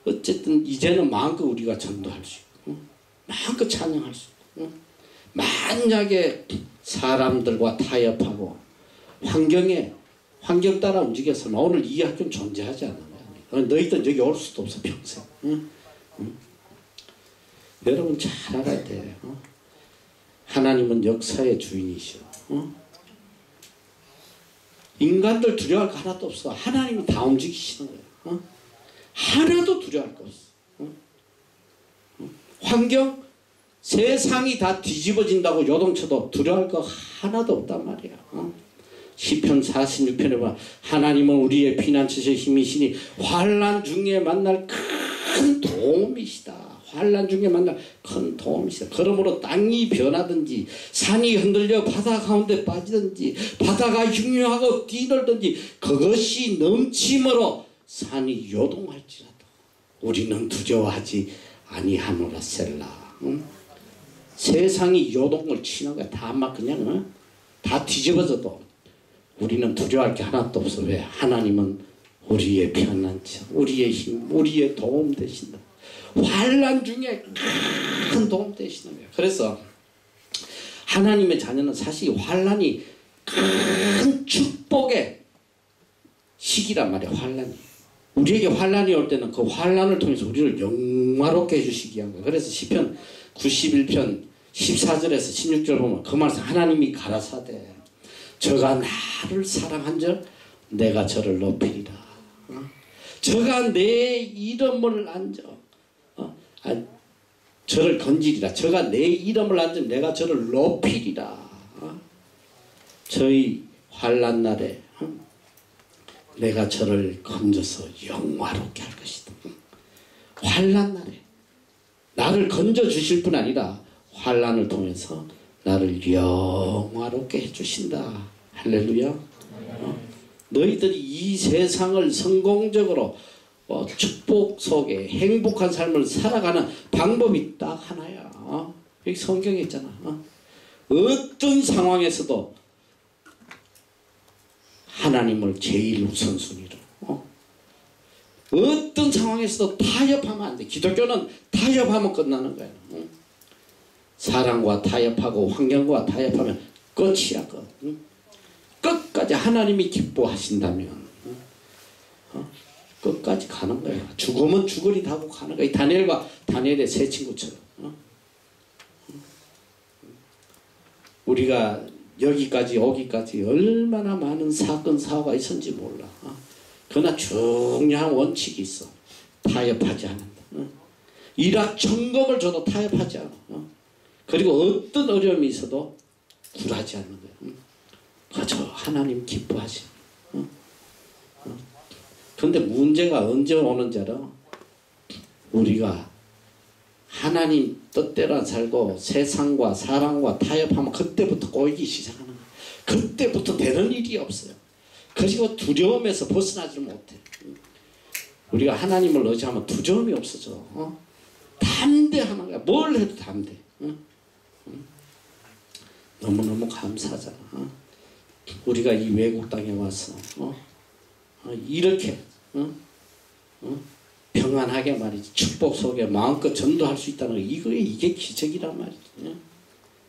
어쨌든 이제는 마음껏 우리가 전도할 수 있고 마음껏 찬양할 수 있고 만약에 사람들과 타협하고 환경 따라 움직여서 오늘 이 학교는 존재하지 않는 거야. 너희들 여기 올 수도 없어 평생. 여러분 잘 알아야 돼. 하나님은 역사의 주인이셔. 인간들 두려워할 거 하나도 없어. 하나님이 다 움직이시는 거야. 하나도 두려워할 거 없어. 환경 세상이 다 뒤집어진다고 요동쳐도 두려워할 거 하나도 없단 말이야. 시편 46편에 보면 하나님은 우리의 피난처시여 힘이시니 환난 중에 만날 큰 도움이시다. 환난 중에 만날 큰 도움이시다. 그러므로 땅이 변하든지 산이 흔들려 바다 가운데 빠지든지 바다가 흉흉하고 뛰놀든지 그것이 넘침으로 산이 요동할지라도 우리는 두려워하지 아니하노라 셀라. 세상이 요동을 치는 거야. 다 막 그냥 다 뒤집어져도 우리는 두려워할 게 하나도 없어. 왜? 하나님은 우리의 편안처, 우리의 힘, 우리의 도움 되신다. 환난 중에 큰 도움 되시는 거예요. 그래서 하나님의 자녀는 사실 환난이 큰 축복의 시기란 말이야. 환난이. 우리에게 환난이 올 때는 그 환난을 통해서 우리를 영화롭게 해주시기 위한 거예요. 그래서 시편 91편 14절에서 16절 보면 그 말씀 하나님이 가라사대 저가 나를 사랑한즉 내가 저를 높이리라. 저가 내 이름을 안저 저를 건지리라. 저가 내 이름을 안저 내가 저를 높이리라. 저희 환난 날에 내가 저를 건져서 영화롭게 할 것이다. 환난 날에 나를 건져 주실 뿐 아니라 환난을 통해서 나를 영화롭게 해주신다. 할렐루야. 너희들이 이 세상을 성공적으로 축복 속에 행복한 삶을 살아가는 방법이 딱 하나야. 여기 성경에 있잖아. 어떤 상황에서도 하나님을 제일 우선순위로 어떤 상황에서도 타협하면 안 돼. 기독교는 타협하면 끝나는 거야. 사랑과 타협하고 환경과 타협하면 끝이야. 끝까지 끝까지 하나님이 기뻐하신다면 끝까지 가는 거야. 죽으면 죽으리 하고 가는 거야. 다니엘과 다니엘의 세 친구처럼. 우리가 여기까지 오기까지 얼마나 많은 사건 사고가 있었는지 몰라. 그러나 중요한 원칙이 있어. 타협하지 않는다. 일확천금을 줘도 타협하지 않아. 그리고 어떤 어려움이 있어도 굴하지 않는 거야. 그저 하나님 기뻐하시. 그런데 문제가 언제 오는지 알아? 우리가 하나님 뜻대로 살고 세상과 사람과 타협하면 그때부터 꼬이기 시작하는 거야. 그때부터 되는 일이 없어요. 그리고 두려움에서 벗어나지 못해. 우리가 하나님을 의지하면 두려움이 없어져. 담대하는 거야. 뭘 해도 담대. 너무너무 감사하잖아. 우리가 이 외국 땅에 와서 이렇게 평안하게 말이지 축복 속에 마음껏 전도할 수 있다는 거 이게 기적이란 말이지.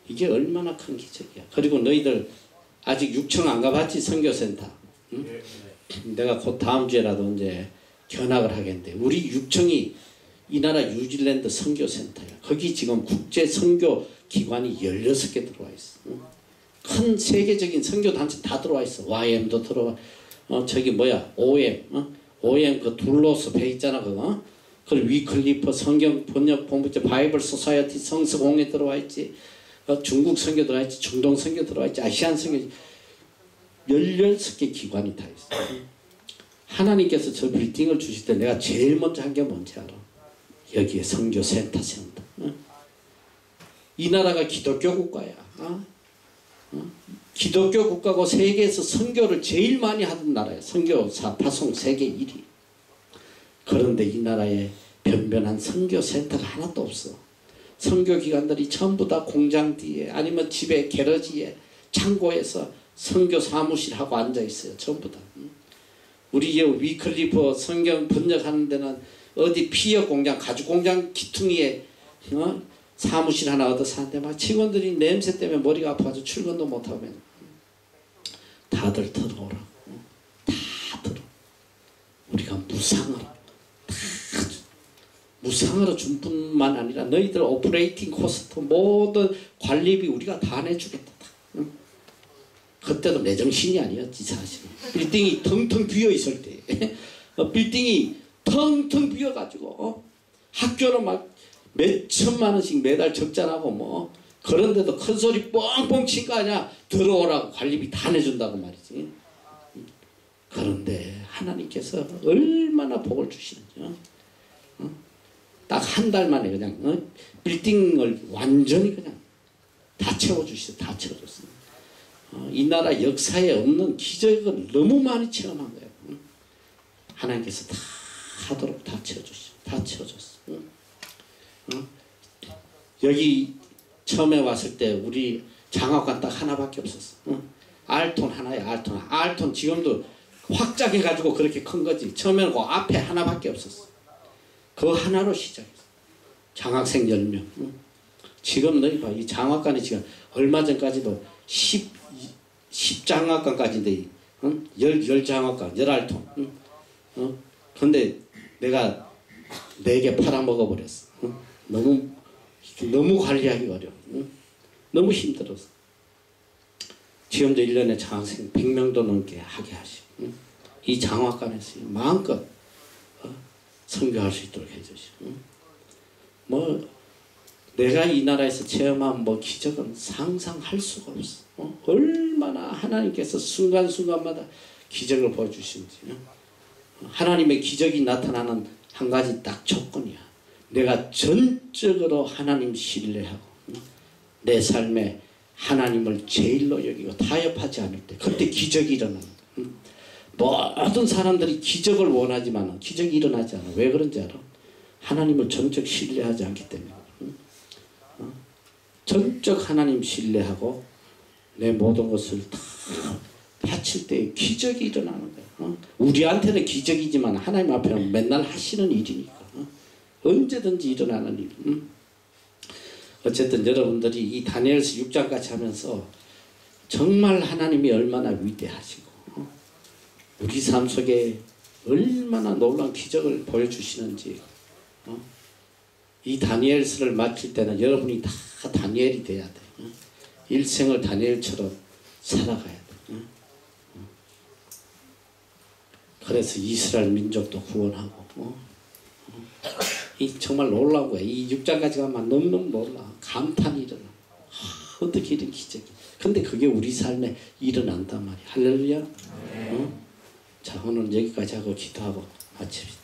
이게 얼마나 큰 기적이야. 그리고 너희들 아직 6층 안 가봤지? 선교센터. 응? 내가 곧 다음 주에라도 이제 견학을 하겠는데 우리 6층이 이 나라 뉴질랜드 선교센터야. 거기 지금 국제 선교 기관이 16개 들어와 있어. 응? 큰 세계적인 선교단체 다 들어와 있어. YM도 들어와. 저기 뭐야 OM. OM 그 둘로스 배 있잖아 그거. 그리고 위클리프 성경 번역 본부제 바이블 소사이어티 성서공회 들어와 있지. 중국 선교 들어와 있지. 중동 선교 들어와 있지. 아시안 선교 16개 기관이 다 있어. 하나님께서 저 빌딩을 주실 때 내가 제일 먼저 한 게 뭔지 알아? 여기에 선교센터 세운다. 이 나라가 기독교 국가야. 기독교 국가고 세계에서 선교를 제일 많이 하던 나라야. 선교사 파송 세계 1위. 그런데 이 나라에 변변한 선교센터가 하나도 없어. 선교기관들이 전부 다 공장 뒤에 아니면 집에 게러지에 창고에서 선교 사무실하고 앉아있어요. 전부 다. 우리 위클리프 성경 번역하는 데는 어디 피어 공장 가죽 공장 기퉁이에 사무실 하나 얻어 사는데 막 직원들이 냄새 때문에 머리가 아파서 출근도 못하고 다들 들어오라. 다 들어. 우리가 무상으로 준 뿐만 아니라 너희들 오퍼레이팅 코스트 모든 관리비 우리가 다 내주겠다. 그때도 내 정신이 아니었지 사실은. 빌딩이 텅텅 비어있을 때 빌딩이 텅텅 비어가지고 학교는 막 몇천만 원씩 매달 적자나고 뭐 그런데도 큰 소리 뻥뻥 친 거 아니야. 들어오라고 관리비 다 내준다고 말이지. 그런데 하나님께서 얼마나 복을 주시는지. 딱 한 달 만에 그냥 빌딩을 완전히 그냥 다 채워주시어. 다 채워줬어요. 이 나라 역사에 없는 기적을 너무 많이 체험한 거예요. 하나님께서 다 하도록 다 채워주시오. 다 채워줬어. 여기 처음에 왔을 때 우리 장학관 딱 하나밖에 없었어. 알톤 하나야. 알톤 지금도 확장해가지고 그렇게 큰 거지. 처음에는 그 앞에 하나밖에 없었어. 그 하나로 시작했어. 장학생 10명. 지금 너희 봐. 이 장학관이 지금 얼마 전까지도 10장학관까지인데 10장학관 11톤. 근데 내가 4개 팔아먹어버렸어. 너무 관리하기 어려워. 너무 힘들어서. 지금도 1년에 장학생 100명도 넘게 하게 하시고 이 장학관에서 마음껏 선교할 수 있도록 해주시고 뭐 내가 이 나라에서 체험한 뭐 기적은 상상할 수가 없어. 얼마나 하나님께서 순간순간마다 기적을 보여주시는지. 하나님의 기적이 나타나는 한 가지 딱 조건이야. 내가 전적으로 하나님 신뢰하고 내 삶에 하나님을 제일로 여기고 타협하지 않을 때 그때 기적이 일어나는 거야. 모든 사람들이 기적을 원하지만 기적이 일어나지 않아. 왜 그런지 알아? 하나님을 전적 신뢰하지 않기 때문에. 전적 하나님 신뢰하고 내 모든 것을 다 바칠 때 기적이 일어나는 거야. 우리한테는 기적이지만 하나님 앞에는 맨날 하시는 일이니까 언제든지 일어나는 일. 어쨌든 여러분들이 이 다니엘서 6장까지 하면서 정말 하나님이 얼마나 위대하시고 우리 삶 속에 얼마나 놀라운 기적을 보여주시는지. 이 다니엘서를 마칠 때는 여러분이 다 다니엘이 돼야 돼. 일생을 다니엘처럼 살아가야 돼. 그래서 이스라엘 민족도 구원하고. 이 정말 놀라운 거야. 이 6장까지 가면 너무너무 놀라. 감탄이 일어나. 어떻게 이런 기적이. 근데 그게 우리 삶에 일어난단 말이야. 할렐루야. 자, 오늘 여기까지 하고 기도하고 마칩시다.